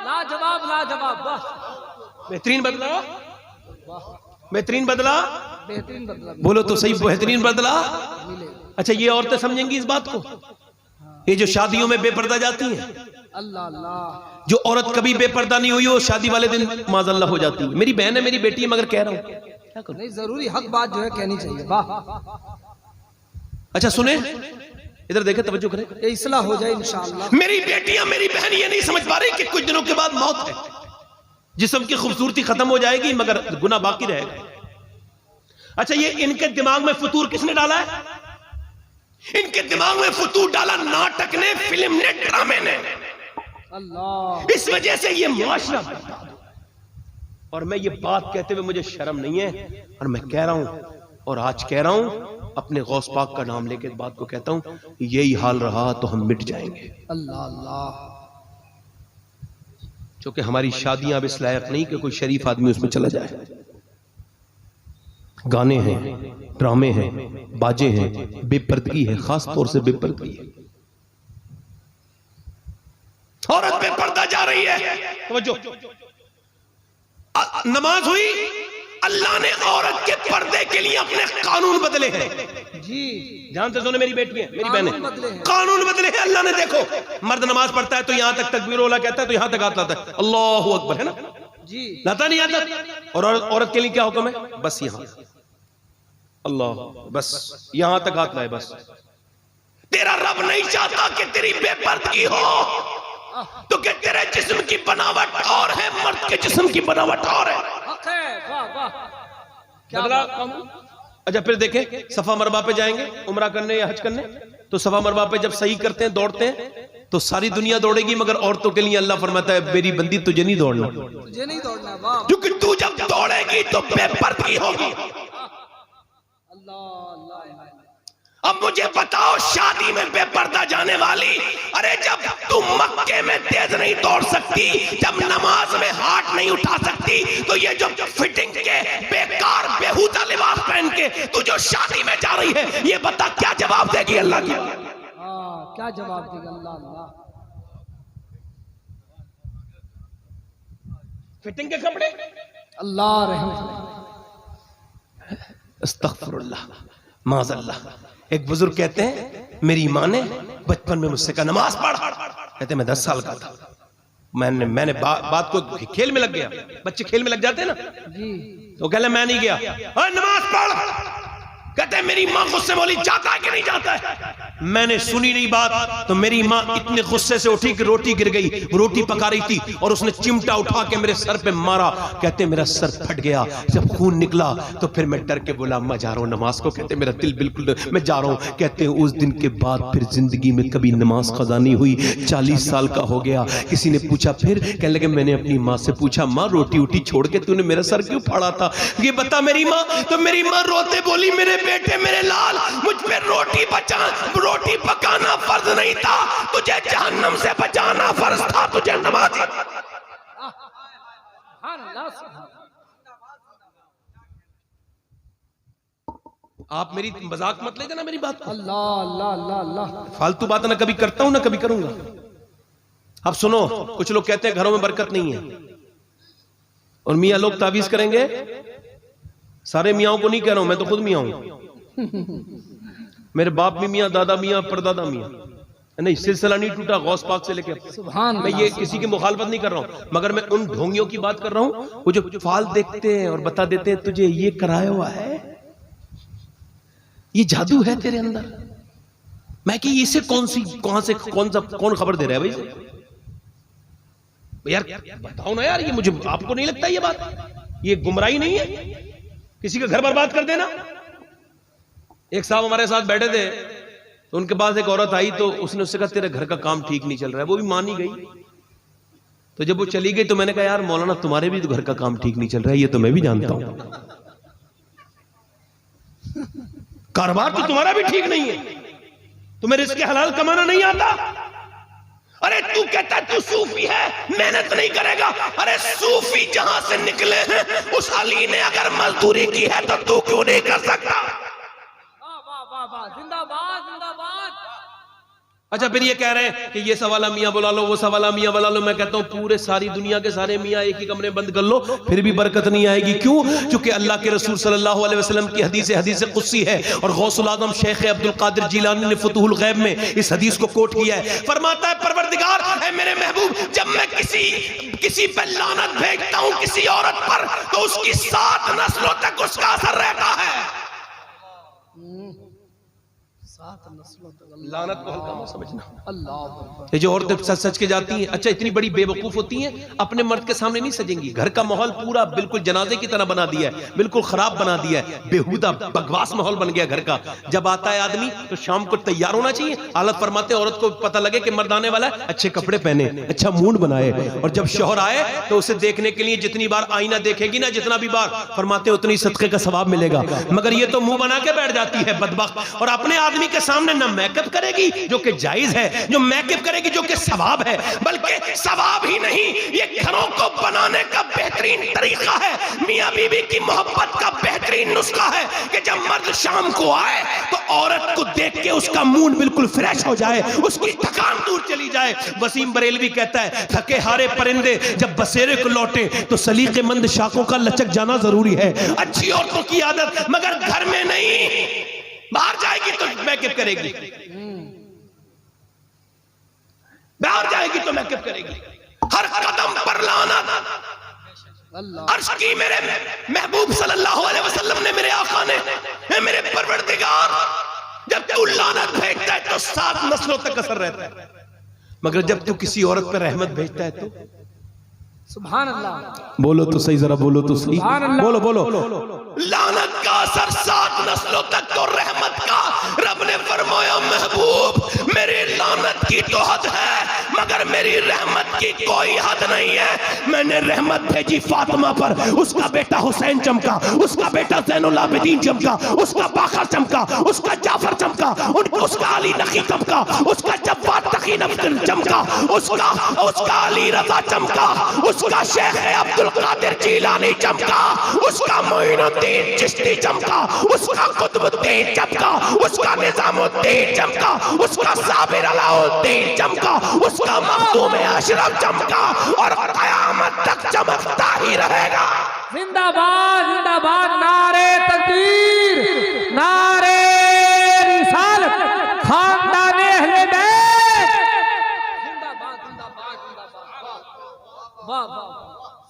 लाजवाब लाजवाब। वाह बेहतरीन बदला, बेहतरीन बदला, बेहतरीन बदला। बोलो तो सही, बेहतरीन बदला। मिले। अच्छा ये औरतें समझेंगी इस बात को? ये जो शादियों में बेपर्दा जाती हैं, अल्लाह अल्लाह, जो औरत कभी बेपर्दा नहीं हुई वो शादी वाले दिन माज़अल्लाह हो जाती है। मेरी बहन है, मेरी बेटी है, मगर कह रहा हूं क्या करूं? नहीं जरूरी हक बात जो है कहनी चाहिए। वाह, अच्छा सुने, इधर देखे, तवज्जो करें। ये इस्लाह हो जाए इंशाअल्लाह। मेरी बेटियां, मेरी बहन ये नहीं समझ पा रही कि कुछ दिनों के बाद मौत है। जिस्म की खूबसूरती खत्म हो जाएगी मगर गुनाह बाकी रहेगा। अच्छा ये इनके दिमाग में फतूर किसने डाला है? इनके दिमाग में फतूर डाला नाटक ने, फिल्म ने, ड्रामे ने। अल्लाह, इस वजह से ये मुआशरा और मैं ये बात कहते हुए मुझे शर्म नहीं है, और मैं कह रहा हूं, और आज कह रहा हूं, अपने गौस पाक का नाम लेके बात को कहता हूं, यही हाल रहा तो हम मिट जाएंगे। अल्लाह अल्लाह, क्योंकि हमारी शादियां अब इस लायक नहीं कि कोई शरीफ आदमी उसमें चला जाए। गाने हैं, ड्रामे हैं, बाजे हैं, बेपर्दगी है, खास तौर से बेपर्दगी है। औरत बेपर्दा पर्दा जा रही है। तवज्जो, नमाज हुई, अल्लाह ने औरत के पर्दे के लिए अपने कानून बदले हैं। जी जानते सुने मेरी बेटी है, मेरी बहन कानून बदले है, हैं। कानून बदले हैं अल्लाह ने। देखो, मर्द नमाज पढ़ता है तो यहां तक तकबीर वाला कहता है तो यहां तक हाथ लाता है, अल्लाहू अकबर, है ना, जी लाता नहीं आता। और औरत के लिए क्या हुक्म है? बस यहां अल्लाह, बस यहां तक हाथ लाए बस। तेरा रब नहीं चाहता कि तेरी बेपर्दगी हो, तो कि तेरे जिस्म की बनावट और है, मर्द के जिस्म की बनावट और है। हक है, वाह वाह, क्या बदला बात। कानून। अच्छा फिर देखें, सफा मरवा पे जाएंगे उम्रा करने या हज करने, तो सफा मरवा पे जब सही करते हैं, दौड़ते हैं, तो सारी दुनिया दौड़ेगी, मगर औरतों के लिए अल्लाह फरमाता है मेरी बंदी तुझे नहीं दौड़ना, तुझे नहीं दौड़ना। वाह, क्योंकि तू जब दौड़ेगी तो बेपर्दगी होगी। अल्लाह अल्लाह अल्लाह। अब मुझे बताओ, शादी में बेपर्दा जाने वाली, अरे जब तुम मक्के में तेज नहीं दौड़ सकती, जब नमाज में हाथ नहीं उठा सकती, तो ये जो फिटिंग के बेकार बेहुदा लिबास पहन के तू जो शादी में जा रही है, ये बता क्या जवाब देगी अल्लाह की? हाँ, क्या जवाब देगा? अल्लाह अल्लाह। फिटिंग के कपड़े, अल्लाह रहम करे। अस्तगफिरुल्लाह, माज़अल्लाह। एक बुजुर्ग कहते हैं मेरी माँ ने बचपन में मुझसे कहा नमाज पढ़, कहते मैं 10 साल का था, मैंने बात को खेल में लग गया, बच्चे खेल में लग जाते हैं ना, जी तो कहले मैं नहीं गया, नमाज पढ़। कहते मेरी माँ गुस्से बोली, जाता है कि नहीं जाता है? मैंने सुनी नहीं बात, तो मेरी माँ इतने गुस्से से उठी कि रोटी गिर गई, रोटी पका रही थी और उसने चिमटा उठा के मेरे सर पे मारा। कहते मेरा सर फट गया, जब खून निकला तो फिर मैं डर के बोला मैं जा रहा हूँ नमाज को। कहते मेरा दिल बिल्कुल, मैं जा रहा हूँ। कहते हैं उस दिन के बाद फिर जिंदगी में कभी नमाज कज़ा नहीं हुई। 40 साल का हो गया। किसी ने पूछा, फिर कहने लगे, मैंने अपनी माँ से पूछा, माँ रोटी उटी छोड़ के तूने मेरा सर क्यों फाड़ा था, ये बता मेरी माँ। तो मेरी माँ रोते बोली, मेरे बेटे मेरे लाल, मुझ पे रोटी पकाना फर्ज नहीं था, तुझे जहन्नम से बचाना फर्ज था, तुझे नमाज। आप मेरी मजाक मत ले जाना मेरी बात को। अल्लाह अल्लाह अल्लाह अल्लाह। फालतू बात ना कभी करता हूं ना कभी करूंगा। अब सुनो, कुछ लोग कहते हैं घरों में बरकत नहीं है, और मियाँ लोग तावीज करेंगे। सारे मियाँओं को नहीं कह रहा हूं, मैं तो खुद मियाँ हूं। मेरे बाप भी मियाँ, दादा मियाँ, परदादा मियाँ, नहीं सिलसिला नहीं टूटा गौस पाक से लेके। सुभान मैं ये किसी की मुखालफत नहीं कर रहा हूं, मगर मैं उन ढोंगियों की बात कर रहा हूं वो जो फाल देखते हैं और बता देते हैं तुझे ये कराया हुआ है, ये जादू है तेरे अंदर। मैं कि इसे कौन खबर दे रहा है भाई यार, बताओ ना यार, ये मुझे, आपको नहीं लगता ये बात, ये गुमराही नहीं है किसी का घर बर्बाद कर देना। एक साहब हमारे साथ बैठे थे, तो उनके पास एक औरत आई, तो उसने उससे कहा तेरे घर का काम ठीक नहीं चल रहा है। वो भी मान ही गई। तो जब वो चली गई तो मैंने कहा यार मौलाना तुम्हारे भी तो घर का काम ठीक नहीं चल रहा है, ये तो मैं भी जानता हूं, कारोबार तो तुम्हारा भी ठीक नहीं है, तुम्हें रिज़्क़ हलाल कमाना नहीं आता। अरे तू कहता तू सूफी है, मेहनत नहीं करेगा। अरे सूफी जहां से निकले हैं, उस अली ने अगर मजदूरी की है तो तू क्यों नहीं कर सकता? जिंदाबाद जिंदाबाद। अच्छा फिर ये कह रहे हैं कि ये सवाला मियाँ बुला लो, वो सवाला मियाँ बुला लो। मैं कहता हूँ पूरे सारी दुनिया के सारे मियाँ एक ही कमरे में बंद कर लो, फिर भी बरकत नहीं आएगी। क्यों? क्योंकि अल्लाह के रसूल सल्लल्लाहु अलैहि वसल्लम की हदीस कुदसी है, और गौसुल आजम शेख अब्दुल कादिर जिलानी ने फुतहुल गैब में इस हदीस को कोट किया है। फरमाता है परवरदिगार, ऐ मेरे महबूब, जब मैं किसी पर लानत भेजता हूँ किसी औरत पर, तो उसकी 7 नस्लों तक उसका असर रहता है। 7 नस्लों तक। लानत को हल्का मत समझना। अल्लाह। ये जो औरतें सच सच के जाती हैं, अच्छा इतनी बड़ी बेवकूफ होती हैं, अपने मर्द के सामने नहीं सजेंगी। घर का माहौल पूरा बिल्कुल जनाजे की तरह बना दिया है, बिल्कुल खराब बना दिया है, बेहुदा बकवास माहौल बन गया घर का। जब आता है आदमी तो शाम को तैयार होना चाहिए। हालत फरमाते औरत को पता लगे कि मर्द आने वाला है, अच्छे कपड़े पहने, अच्छा मूड बनाए, और जब शौहर आए तो उसे देखने के लिए जितनी बार आईना देखेगी ना, जितना भी बार, फरमाते उतनी सदके का सवाब मिलेगा। मगर ये तो मुंह बना के बैठ जाती है बदबख्त, और अपने आदमी के सामने ना मेकअप मेकअप करेगी जो कि जायज है, जो मेकअप करेगी जो कि सवाब है, बल्कि सवाब ही नहीं, ये घरों को बनाने का बेहतरीन तरीका है। मियां बीवी की मोहब्बत का बेहतरीन नुस्खा है कि जब मर्द शाम को आए तो औरत को देख के उसका मूड बिल्कुल फ्रेश हो जाए, उसकी थकान दूर चली जाए। वसीम बरेलवी कहता है थके हारे परिंदे जब बसेरे को लौटे तो सलीकेमंद शाखों का लचक जाना जरूरी है। अच्छी औरतों की आदत, मगर घर में नहीं, बाहर जाएगी तो मेकअप करेगी, बाहर जाएगी तो मेकअप करेगी, हर कदम पर लानत। अर्श की मेरे महबूब सल्लल्लाहु अलैहि वसल्लम ने, मेरे आका ने, मेरे परवरदिगार, जब तू लानत भेजता है तो 7 नस्लों तक असर रहता है, मगर जब तू किसी औरत पर रहमत भेजता है तो सुभान अल्लाह। बोलो तो सही, जरा बोलो तो सही, सुभान अल्लाह। बोलो बोलो। लानत का असर 7 नस्लों तक तो रहमत का। रब ने फरमाया महबूब मेरी लानत की तो हद है, मगर मेरी रहमत की कोई हद नहीं है। मैंने रहमत भेजी फातिमा पर, उसका बेटा हुसैन चमका, उसका बेटा ज़ैनुल आबिदीन चमका, उसका बाकर चमका, उसका जाफर चमका, उसका अली नकी चमका, उसका जब्बार तकी चमका, उसका अली रजा चमका, उसका शेख अब्दुल कादिर जीलानी चमका, उसका मोइनुद्दीन चिश्ती चमका, उसका कुतुबुद्दीन चमका, उसका निजामुद्दीन चमका, उसका साबिर अलाउद्दीन चमका, उसका मखदूम अशरफ चमका, और कयामत तक चमकता ही रहेगा। जिंदाबाद जिंदाबाद, नारे तकबीर, नारे रिसालत, खानदाने अहले बैत, जिंदाबाद जिंदाबाद जिंदाबाद। वाह वाह,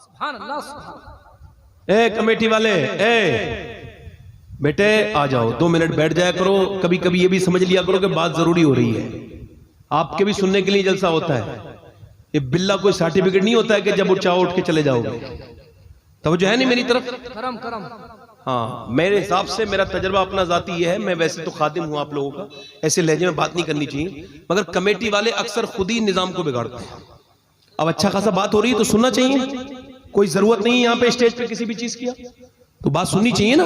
सुभान अल्लाह सुभान। ए कमेटी वाले, बेटे आ जाओ, 2 मिनट बैठ जाया करो। कभी कभी ये भी समझ लिया करो कि बात जरूरी हो रही है, आपके भी सुनने के लिए जलसा होता है। ये बिल्ला कोई सर्टिफिकेट नहीं होता है कि जब उठाओ उठ के चले जाओगे। तो जो है नहीं मेरी तरफ, करम करम। हाँ, मेरे हिसाब से मेरा तजर्बा अपना जाती है, मैं वैसे तो खादिम हूं आप लोगों का, ऐसे लहजे में बात नहीं करनी चाहिए, मगर कमेटी वाले अक्सर खुद ही निजाम को बिगाड़ते हैं। अब अच्छा खासा बात हो रही है तो सुनना चाहिए, कोई जरूरत नहीं है यहाँ पे स्टेज पे किसी भी चीज की, तो बात सुननी चाहिए ना।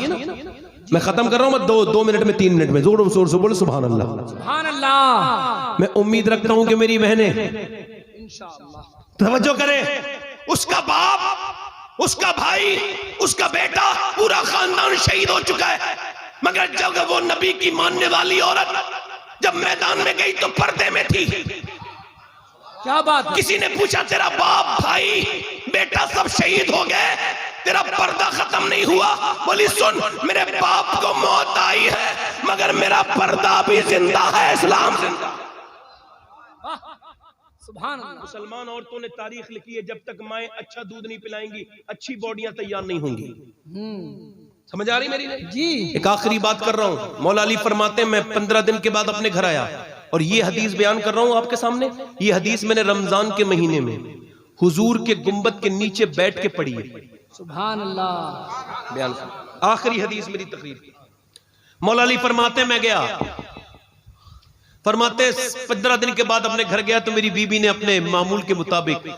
मैं खत्म कर रहा हूं, मैं 2 मिनट में 3 मिनट में जोर शोर से बोलो सुभान अल्लाह। सुभान अल्लाह। मैं उम्मीद रखता हूं कि मेरी बहनें इंशाअल्लाह तवज्जो करें। उसका बाप, उसका भाई, उसका बेटा, पूरा खानदान शहीद हो चुका है, मगर जब वो नबी की मानने वाली औरत जब मैदान में गई तो पर्दे में थी। क्या बात है? किसी ने पूछा तेरा बाप, भाई, बेटा सब शहीद हो गए, तेरा पर्दा खत्म नहीं हुआ? बोली सुन, मेरे बाप को मौत आई है मगर मेरा पर्दा भी जिंदा है, इस्लाम जिंदा। सुभान अल्लाह। मुसलमान औरतों ने तारीख लिखी है, जब तक माएं अच्छा दूध नहीं पिलाएंगी अच्छी बॉडियां तैयार नहीं होंगी। समझ आ रही मेरी? जी। एक आखिरी बात कर रहा हूं, मौला अली फरमाते हैं मैं 15 दिन के बाद अपने घर आया और ये हदीस बयान कर रहा हूं आपके सामने। ये हदीस मैंने रमजान के महीने में हुजूर के गुंबद के नीचे बैठ के पढ़ी है। सुभान अल्लाह। बयान आखिरी हदीस मेरी तकरीर की। मौला अली फरमाते मैं गया, फरमाते 15 दिन के बाद अपने घर गया तो मेरी बीबी ने अपने मामूल के मुताबिक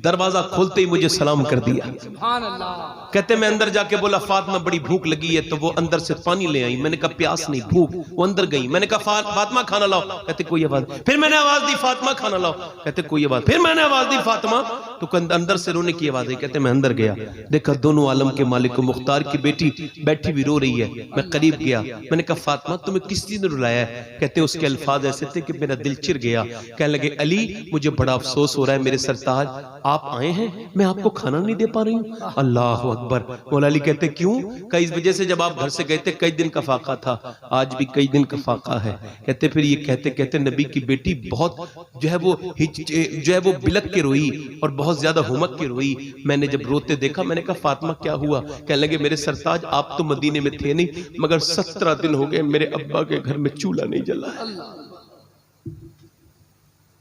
दरवाजा खोलते ही मुझे सलाम कर दिया। सुभान अल्लाह। कहते मैं अंदर जाके बोला फातिमा बड़ी भूख लगी है, तो वो अंदर से पानी ले आई। मैंने कहा प्यास नहीं, भूख। वो अंदर गई, मैंने कहा फातिमा खाना लाओ, कहते कोई आवाज। फिर मैंने आवाज दी फातिमा खाना लाओ, कहते कोई आवाज। फिर मैंने आवाज दी फातिमा, तो अंदर से रोने की आवाज आई। कहते मैं अंदर गया, देखा दोनों आलम के मालिक को मुख्तार की बेटी बैठी भी रो रही है। मैं करीब गया, मैंने कहा फातिमा तुम्हें किस चीज ने रुलाया है? कहते उसके अल्फाज ऐसे थे कि मेरा दिल चिर गया। कहने लगे अली मुझे बड़ा अफसोस हो रहा है मेरे सरताज, आप आए हैं मैं आपको खाना नहीं दे पा रही हूँ। अल्लाह अकबर। मौला अली कहते क्यों? कई इस वजह से जब आप घर से गए थे कई दिन का फाका था, आज भी कई दिन का फाका है। कहते फिर ये कहते नबी की बेटी बहुत जो है वो बिलक के रोई और बहुत ज्यादा हुमक के रोई। मैंने जब रोते देखा मैंने कहा फातिमा क्या हुआ? कहने लगे मेरे सरताज आप तो मदीने में थे नहीं, मगर 17 दिन हो गए मेरे अब्बा के घर में चूल्हा नहीं जला है।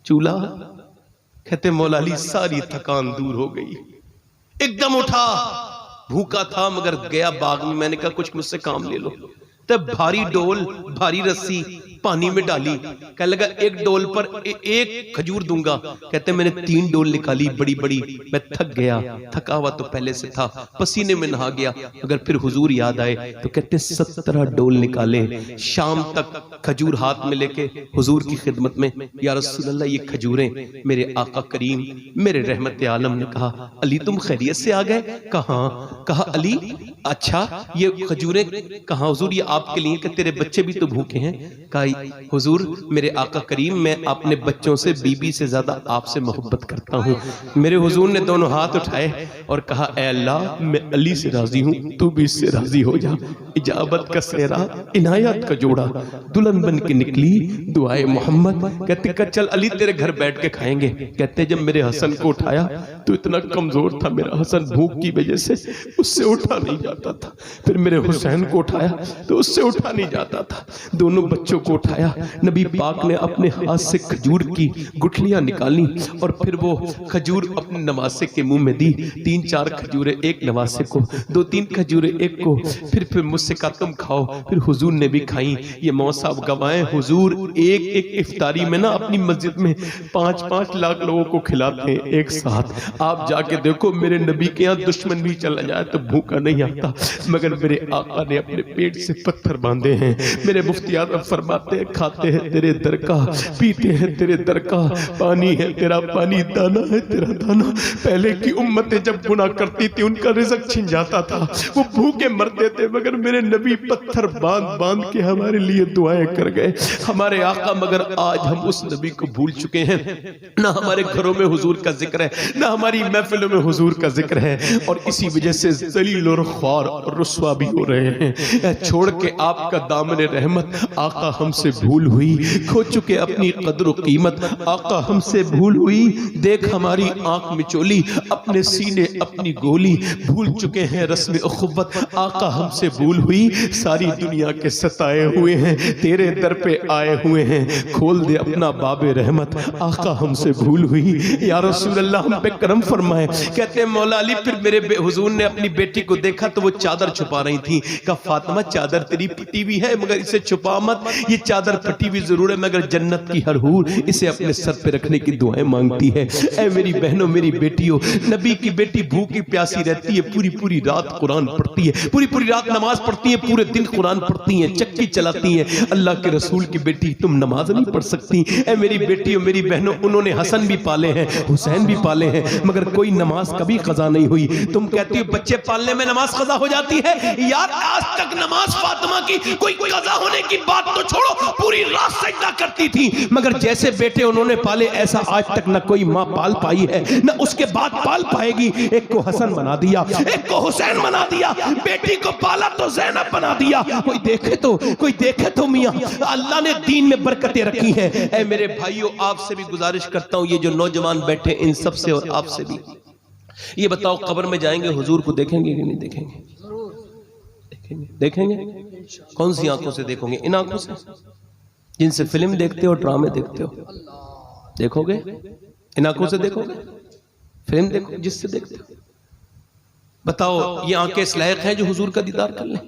चूल्हा? कहते मौला अली सारी थकान दूर हो गई, एकदम उठा, भूखा था मगर गया बाग में, मैंने कहा कुछ मुझसे काम ले लो। तब भारी डोल भारी रस्सी पानी में डाली, कहने लगा एक डोल पर एक खजूर दूंगा। कहते मैंने 3 डोल निकाली बड़ी बड़ी, मैं थक गया, थका हुआ तो पहले से था, पसीने में नहा गया, मगर फिर हुजूर याद आए तो कहते 17 डोल निकाले। शाम तक खजूर हाथ में लेके हुजूर की खिदमत में, या रसूल अल्लाह ये खजूरें। मेरे आका करीम मेरे रहमत आलम ने कहा अली तुम खैरियत से आ गए? कहा अली अच्छा ये खजूरें कहाँ? हुजूर ये आपके लिए, कि तेरे बच्चे भी तो भूखे हैं। कहा हुजूर मेरे आका करीम मैं अपने बच्चों से बीबी से ज्यादा आपसे मोहब्बत करता हूँ। मेरे हुजूर ने दोनों हाथ उठाए और कहा ऐ अल्लाह मैं अली से राजी हूँ, तू भी इससे राजी हो जा। इजाबत का सेहरा इनायत का जोड़ा, दुल्हन बन के निकली दुआए मोहम्मद। कहते का चल अली तेरे घर बैठ के खाएंगे। कहते जब मेरे हसन को उठाया तो इतना कमजोर था मेरा हसन, भूख की वजह से उससे उठा नहीं जाता था। फिर मेरे हुसैन को उठाया तो उससे उठा नहीं जाता था। दोनों बच्चों को उठाया, नबी पाक ने अपने हाथ से खजूर की गुठलियां निकाली और फिर वो खजूर अपने नवासे के मुंह में दी। 3-4 खजूरें एक नवासे को, 2-3 खजूरें एक को, फिर मुझसे कहा तुम खाओ। फिर हुजूर ने भी खाई। ये मौसा गवाएं हुजूर एक इफ्तारी में ना अपनी मस्जिद में 5-5 लाख लोगों को खिलाते हैं एक साथ। आप जाके देखो मेरे नबी के यहाँ दुश्मन भी चला जाए तो भूखा नहीं आता, मगर मेरे आका ने अपने पेट से पत्थर बांधे हैं। मेरे मुफ्ती आज़म फरमाते हैं खाते हैं तेरे दर का, पीते हैं तेरे दर का, पानी है तेरा पानी, दाना है तेरा दाना। पहले की उम्मतें जब गुनाह करती थी उनका रिज़्क छिन जाता था, वो भूखे मरते थे, मगर मेरे नबी पत्थर बांध बांध के हमारे लिए दुआएं कर गए हमारे आका। मगर आज हम उस नबी को भूल चुके हैं, ना हमारे घरों में हुजूर का जिक्र है, ना हमारी महफिलों में हुजूर का जिक्र है, और इसी वजह से जलील और ख्वार और रुस्वा भी हो रहे हैं। छोड़ के आपका दामन रहमत आका हमसे भूल हुई, खो चुके अपनी कदर और कीमत आका हमसे भूल हुई। देख हमारी आंख में चोली, अपने सीने अपनी गोली, भूल चुके हैं रस्म उखुव्वत आका हमसे भूल हुई। सारी दुनिया के सताए हुए हैं तेरे दर पे आए हुए हैं, खोल दे अपना बाबे रहमत आका हमसे भूल हुई। या रसूल अल्लाह हम पे करम फरमाए। कहते हैं मौला अली फिर मेरे हुजूर ने अपनी बेटी को देखा तो वो चादर छुपा रही थी। कहा फातिमा चादर तेरी फटी हुई है मगर इसे छुपा मत, ये चादर फटी हुई जरूर है मगर जन्नत की हर हूर इसे अपने सर पे रखने की दुआएं मांगती है। ऐ मेरी बहनों मेरी बेटियों, नबी की बेटी भूखी प्यासी रहती है, पूरी पूरी रात कुरान पढ़ती है, पूरी पूरी रात नमाज पढ़ती है, पूरे दिन कुरान पढ़ती है, चक्की चलाती है। अल्लाह के रसूल की बेटी तुम नमाज नहीं पढ़ सकती? ऐ मेरी बेटियों मेरी बहनों, उन्होंने हसन भी पाले हैं, हुसैन भी पाले हैं, मगर कोई नमाज कभी कजा नहीं हुई। तुम कहती हो बच्चे पालने में नमाज कजा हो जाती है। यार आज तक नमाज फातिमा की कोई कजा होने की बात तो छोड़ो, पूरी रात सजदा करती थी, मगर जैसे बेटे उन्होंने पाले ऐसा आज तक न कोई माँ पाल पाई है, न उसके बाद पाल पाएगी। एक को हसन बना दिया, एक को हुसैन बना दिया, बेटी को पाला तो ज़ैनब बना दिया। कोई देखे तो मियां अल्लाह ने दीन में बरकतें रखी हैं। ऐ मेरे भाइयों आपसे भी गुजारिश करता हूं, ये जो नौजवान बैठे इन सब से और आपसे भी, ये बताओ कब्र में जाएंगे हुजूर को देखेंगे कि नहीं देखेंगे? देखेंगे। कौन सी आंखों से देखोगे? इन आंखों से जिनसे फिल्म देखते हो, ड्रामे देखते हो, देखोगे? इन आंखों से देखोगे? फिल्म देखो जिससे देखते हो। बताओ ये आंखें इस लायक हैं जो हुजूर का दीदार कर लें?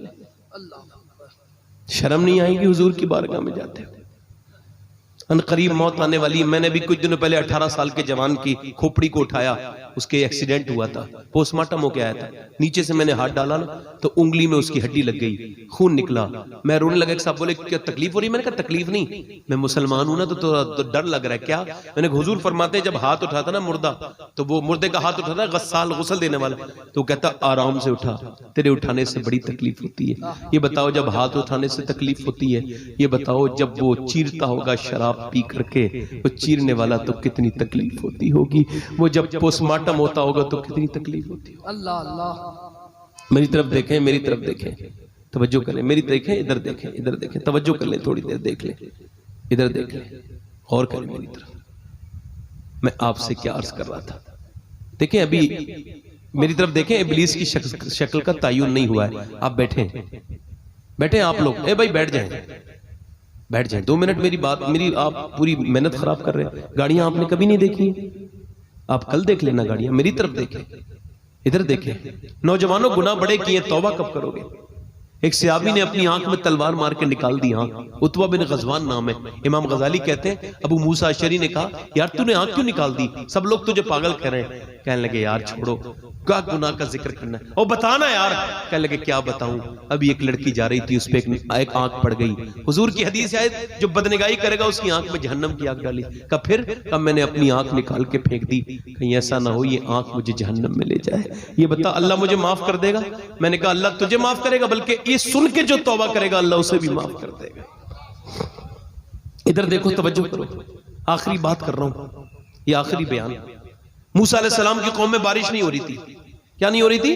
शर्म नहीं आएगी हुजूर की बारगाह में जाते हो? अनकरीब मौत आने वाली। मैंने भी कुछ दिनों पहले 18 साल के जवान की खोपड़ी को उठाया, उसके एक्सीडेंट हुआ था, पोस्टमार्टम होके आया था, नीचे से मैंने हाथ डाला ना तो उंगली में उसकी हड्डी लग गई, खून निकला। मैं रोने लगा। साहब बोले क्या तकलीफ हो रही? मैंने कहा तकलीफ नहीं, मैं मुसलमान हूं ना तो डर लग रहा है। क्या? मैंने हुजूर फरमाते जब हाथ उठाता ना मुर्दा, तो वो मुर्दे का हाथ उठाता गस्साल गुस्ल देने वाला, तो कहता आराम से उठा, तेरे उठाने से बड़ी तकलीफ होती है। ये बताओ जब हाथ उठाने से तकलीफ होती है, ये बताओ जब वो चीरता होगा शराब पी करके, वो चीरने वाला तो कितनी तकलीफ होती होगी। वो जब पोस्टमार्टम होता होगा तो कितनी तकलीफ होती होगी। अल्लाह अल्लाह। मेरी तरफ देखें, मेरी तरफ देखें, तवज्जो करें, मेरी देखें, इधर देखें, इधर देखें, तवज्जो कर लें, थोड़ी देर देख लें, इधर देख लें, और करें मेरी तरफ। मैं आपसे क्या अर्ज कर रहा था? देखें अभी मेरी तरफ देखें, इब्लीस की शक्ल का तायुन नहीं हुआ है। आप बैठे आप लोग, ए भाई बैठ जाएं 2 मिनट। मेरी आप पूरी मेहनत खराब कर रहे हैं। गाड़ियां आपने कभी नहीं देखी, आप कल देख लेना गाड़ियां। मेरी तरफ देखें, इधर देखें। नौजवानों गुनाह बड़े किए, तौबा कब करोगे? एक सहाबी ने अपनी आंख में तलवार मार के निकाल दी आंख। उतबा बिन गजवान नाम है। इमाम गजाली कहते हैं अबू मूसा अशरी ने कहा यार तूने आंख क्यों निकाल दी, सब लोग तुझे पागल कह रहे हैं। कहने लगे यार छोड़ो, क्या गुनाह का जिक्र करना है, और बताना यार। कहने लगे क्या बताऊं, अभी एक लड़की जा रही थी, उस पे एक आंख पड़ गई। हुजूर की हदीस है जो बदनिगाही करेगा उसकी आंख में जहन्नम की आग डाली। कब फिर कब मैंने अपनी आंख निकाल के फेंक दी, कहीं ऐसा ना हो ये आंख मुझे जहन्नम में ले जाए। ये बता अल्लाह मुझे माफ कर देगा? मैंने कहा अल्लाह तुझे माफ करेगा, बल्कि ये सुन के जो तौबा करेगा अल्लाह उसे भी माफ कर देगा। इधर देखो, तवज्जो करो, आखिरी बात कर रहा हूं, ये आखिरी बयान। मूसा अलैहि सलाम की कौम में बारिश नहीं हो रही थी। क्या नहीं हो रही थी?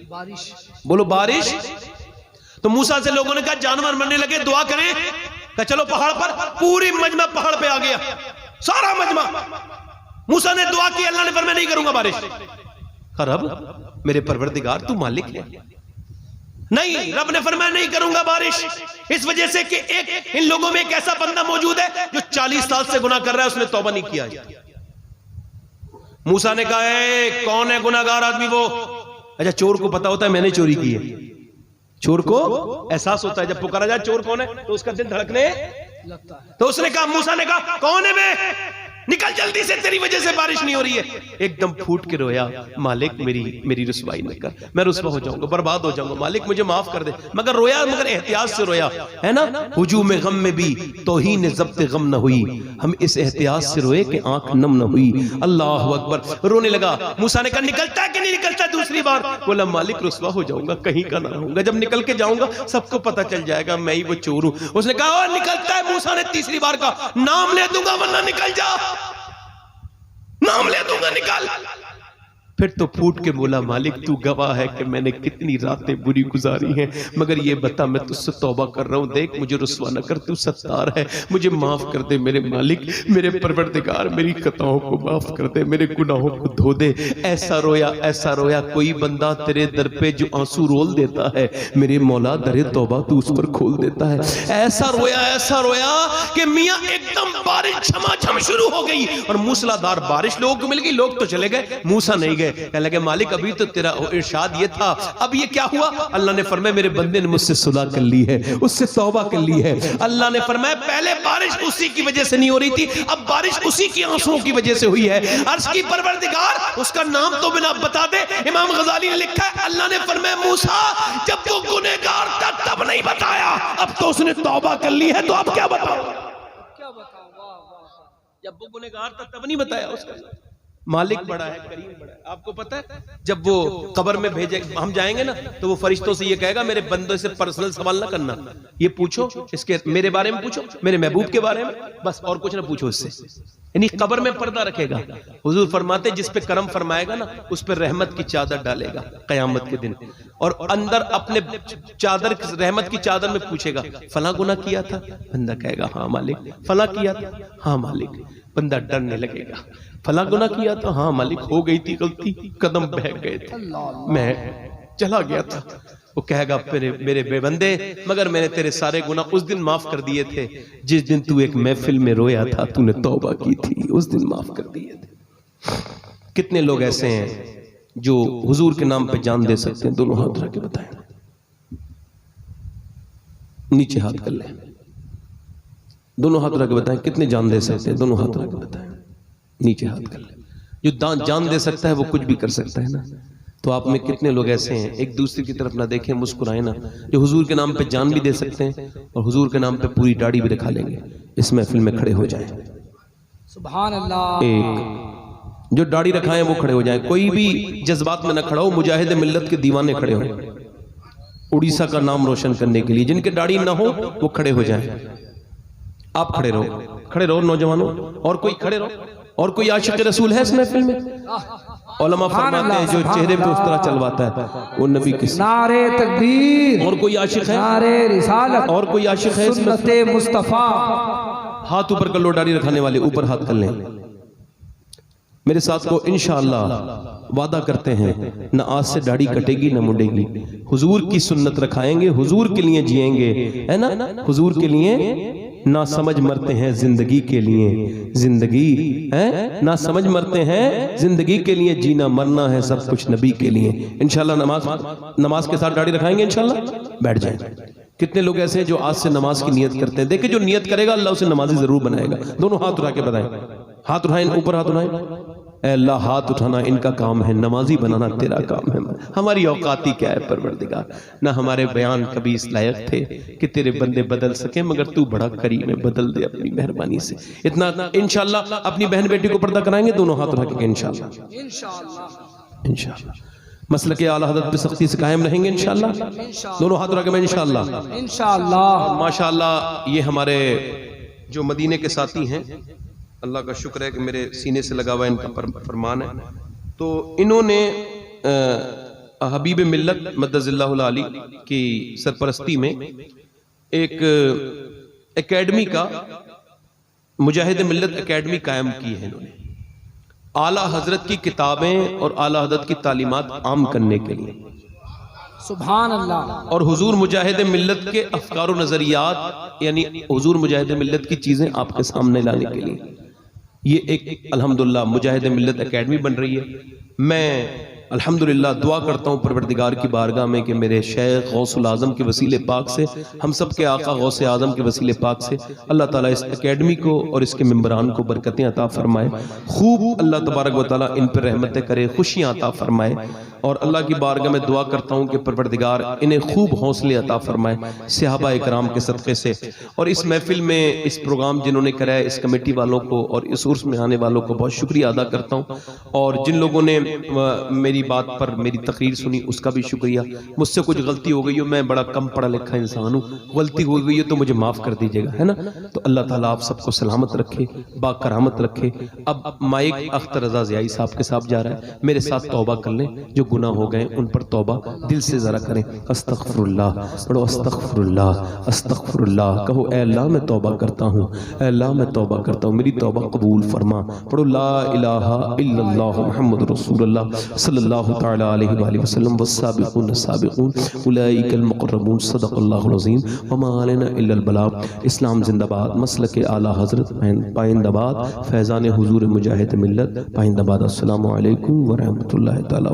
बारिश। बोलो बारिश। तो मूसा से लोगों ने कहा जानवर मरने लगे, दुआ करें। कहा चलो पहाड़ पर, पूरी मजमा पहाड़ पे आ गया, सारा मजमा। मूसा ने दुआ की, अल्लाह ने फरमाया नहीं करूंगा बारिश। रब मेरे परवरदिगार तू मालिक है। नहीं, रब ने फरमाया नहीं करूंगा बारिश, इस वजह से कि एक इन लोगों में एक ऐसा बंदा मौजूद है जो 40 साल से गुनाह कर रहा है, उसने तौबा नहीं किया है। मूसा ने कहा है कौन है गुनाहगार आदमी? वो अच्छा, चोर को पता होता है मैंने चोरी की है, चोर को एहसास होता है, जब पुकारा जाए चोर कौन है तो उसका दिल धड़कने लगता है। तो उसने कहा, मूसा ने कहा कौन है मैं, निकल जल्दी से, तेरी वजह से बारिश नहीं हो रही है। एकदम फूट के रोया, मालिक मेरी रुसवाई न कर, मैं रुसवा हो जाऊंगा, बर्बाद हो जाऊंगा, मालिक मुझे माफ कर दे। मगर रोया, मगर एहतियात से रोया, है ना। हुजूम गम में भी तौहीन ज़ब्त गम न हुई, हम इस एहतियात से रोए कि आंख नम न हुई। अल्लाह अकबर। रोने लगा। मूसा ने कहा निकलता है कि नहीं निकलता? दूसरी बार बोला मालिक रुसवा हो जाऊंगा, कहीं का ना रहूंगा, जब निकल के जाऊंगा सबको पता चल जाएगा मैं ही वो चोर हूं। उसने कहा निकलता है। मूसा ने तीसरी बार कहा नाम ले दूंगा वरना निकल जा, नाम ले दूंगा निकाल। फिर तो फूट के बोला मालिक तू गवाह है कि मैंने कितनी रातें बुरी गुजारी हैं, मगर ये बता मैं तुझसे तौबा कर रहा हूं, देख मुझे रुसवा न कर, तू सत्तार है, मुझे माफ कर दे मेरे मालिक, मेरे परवरदिगार, मेरी खताओं को माफ कर दे, मेरे गुनाहों को धो दे। ऐसा रोया कोई बंदा तेरे दर पे जो आंसू रोल देता है, मेरे मौला दरे तौबा तू उस पर खोल देता है। ऐसा रोया कि मियां एकदम बारिश झमाझम शुरू हो गई और मूसलाधार बारिश लोगों को मिल गई। लोग तो चले गए, मूसा नहीं गए। कहने लगे मालिक अभी तो तेरा इरशाद ये था, अब ये क्या हुआ? अल्लाह ने फरमाया मेरे बंदे ने मुझसे सुलह कर ली है, उससे तौबा कर ली है। अल्लाह ने फरमाया पहले बारिश उसी की वजह से नहीं हो रही थी, अब बारिश उसी की आंसुओं की वजह से हुई है। अर्श की परवरदिगार, उसका नाम तो बिना बता दे। इमाम गजाली ने लिखा है अल्लाह ने फरमाया मूसा जब वो गुनहगार था तब नहीं बताया, अब तो उसने तौबा कर ली है, तो अब क्या बताओ? जब वो गुनहगार था तब नहीं बताया उसका। मालिक बड़ा है, करीम बड़ा है। आपको पता है जब वो कब्र में भेजे, हम जाएंगे ना तो वो फरिश्तों से ये कहेगा मेरे बंदों से पर्सनल सवाल ना करना, ये पूछो इसके मेरे बारे में पूछो, मेरे महबूब के बारे में, बस और कुछ ना पूछो इससे। यानी कब्र में पर्दा रखेगा। हुजूर फरमाते जिस पे करम फरमाएगा ना उस पर रहमत की चादर डालेगा कयामत के दिन, और अंदर अपने चादर रहमत की चादर में पूछेगा फला गुनाह किया था, बंदा कहेगा हाँ मालिक। फला किया था, हाँ मालिक। बंदा डरने लगेगा, फला गुनाह किया था, हाँ मालिक हो गई थी गलती, कदम बह गए थे, मैं चला गया था। वो कहेगा मेरे बेबंदे मगर मैंने तेरे सारे गुनाह उस दिन माफ कर दिए थे जिस दिन तू एक महफिल में रोया था, तूने तौबा की थी, उस दिन माफ कर दिए थे। कितने लोग ऐसे हैं जो हुजूर के नाम पे जान दे सकते हैं? दोनों हाथ रख के बताएं, नीचे हाथ कर लें, दोनों हाथ रख के बताएं कितने जान दे सकते हैं? दोनों हाथ रख के बताएं, नीचे हाथ कर लें। जो जान दे सकता है वो कुछ भी कर सकता है ना। तो आप में कितने लोग ऐसे हैं एक दूसरे की तरफ ना देखें, मुस्कुराए ना, जो हुजूर के नाम पे जान भी दे सकते हैं और हुजूर के नाम पे पूरी दाढ़ी भी रखा लेंगे, इस महफिल में खड़े हो जाएं। सुभान अल्लाह। एक जो दाढ़ी रखाएं वो खड़े हो जाएं, कोई भी जज्बात में ना खड़ा हो, मुजाहिद मिल्लत के दीवाने खड़े हो, उड़ीसा का नाम रोशन करने के लिए। जिनके दाढ़ी ना हो वो खड़े हो जाएं। आप खड़े रहो नौजवानों, और कोई खड़े रहो। और कोई आशिक रसूल है इस महफिल में? उलमा फरमाते हैं जो चेहरे पे उस तरह चलवाता है वो नबी की नारे तकबीर। और कोई आशिक है? नारे रिसालत। और कोई आशिक है? सुन्नते मुस्तफा। हाथ ऊपर कर लो, दाढ़ी रखने वाले ऊपर हाथ कर लें। मेरे साथ को इंशाअल्लाह वादा करते हैं न आज से दाढ़ी कटेगी न मुड़ेगी, हुजूर की सुन्नत रखाएंगे, हुजूर के लिए जिएंगे, है ना, हुजूर के लिए ना समझ मरते हैं जिंदगी के लिए, जिंदगी है ना समझ मरते हैं जिंदगी के लिए, जीना मरना है सब कुछ नबी के लिए। इंशाल्लाह नमाज के साथ दाढ़ी रखाएंगे इंशाल्लाह, बैठ जाएं। कितने लोग ऐसे हैं जो आज से नमाज की नियत करते हैं? देखिए जो नियत करेगा अल्लाह उसे नमाजी जरूर बनाएगा। दोनों हाथ उठा के बताएं, हाथ उठाएं, ऊपर हाथ उठाएं। ऐ अल्लाह हाथ उठाना इनका काम है, नमाजी बनाना तेरा काम है। हमारी औकाती क्या है परवरदिगार, ना हमारे बयान कभी इस लायक थे कि तेरे बंदे बदल सके, मगर तू बड़ा करीम है, बदल दे अपनी मेहरबानी से। इतना इंशाल्लाह अपनी बहन बेटी को पर्दा कराएंगे, दोनों हाथ उठा के इंशाल्लाह इंशाल्लाह। मसले के आला हज़रत पे सख्ती से कायम रहेंगे इंशाल्लाह, दोनों हाथ उठा के मैं इंशाल्लाह। माशाल्लाह ये हमारे जो मदीने के साथी हैं, अल्लाह का शुक्र है कि मेरे सीने से लगा हुआ इनका फरमान है। तो इन्होंने हबीब मिल्लत मद्दज़िल्लाहुल आली की सरपरस्ती में एक एकेडमी का, मुजाहिद मिल्लत एकेडमी कायम की है इन्होंने, आला हजरत की किताबें और आला हजरत की तालीमात आम करने के लिए। सुभान अल्लाह। और हुजूर मुजाहिद मिल्लत के अफकार और नजरियात, यानी हुजूर मुजाहिद मिल्लत की चीजें आपके सामने लाने के लिए ये एक अल्हम्दुलिल्लाह मुजाहिद मिल्लत एकेडमी बन रही है। मैं अल्हम्दुलिल्लाह दुआ करता हूँ परवरदिगार की बारगाह में कि मेरे शेख गौसुल आज़म के वसीले पाक से, हम सब के आका गौसे आज़म के वसीले पाक से अल्लाह ताला इस एकेडमी को और इसके मेंबरान को बरकतें अता फरमाए, खूब अल्लाह तबारक व तआला इन पर रहमतें करे, खुशियाँ अता फरमाए। और अल्लाह की बारगाह में दुआ करता हूँ कि परवरदिगार इन्हें खूब हौसले अता फरमाए सहाबा इकराम के सदक़े से। और इस महफिल में इस प्रोग्राम जिन्होंने कराया, इस कमेटी वालों को और इस उर्स में आने वालों को बहुत शुक्रिया अदा करता हूँ। और जिन लोगों ने मेरी बात पर मेरी तकरीर सुनी उसका भी शुक्रिया। मुझसे कुछ गलती हो गई हो, मैं बड़ा कम पढ़ा लिखा इंसान हूँ, गलती हो गई है तो मुझे माफ़ कर दीजिएगा, है ना। तो अल्लाह ताला आप सबको सलामत रखे, बाकरामत रखे। अब माइक अख्तर रज़ा ज़ियाई साहब के साथ जा रहा है, मेरे साथ तौबा कर लें, जो गुनाह हो गए उन पर तौबा दिल से जरा करें। अस्तगफिरुल्लाह पढ़ो, अस्तगफिरुल्लाह अस्तगफिरुल्लाह कहो, ऐ अल्लाह मैं तौबा करता हूँ, ऐ अल्लाह मैं तौबा करता हूँ, मेरी तौबा कबूल फरमा। पढ़ो ला इलाहा इल्लल्लाह मुहम्मदुर रसूलुल्लाह सल्लल्लाहु तआला अलैहि वसल्लम वस्साबिकून अस्साबिकून उलाइकल मुक़र्रबून सदक़ल्लाहुल अज़ीम वमा अलैना इल्लल बलाग। इस्लाम जिंदाबाद, मसलक आला हज़रत पाइंदाबाद, फैज़ान हुज़ूर मुजाहिद मिल्लत पाइंदाबाद। अस्सलामु अलैकुम व रहमतुल्लाहि तआला।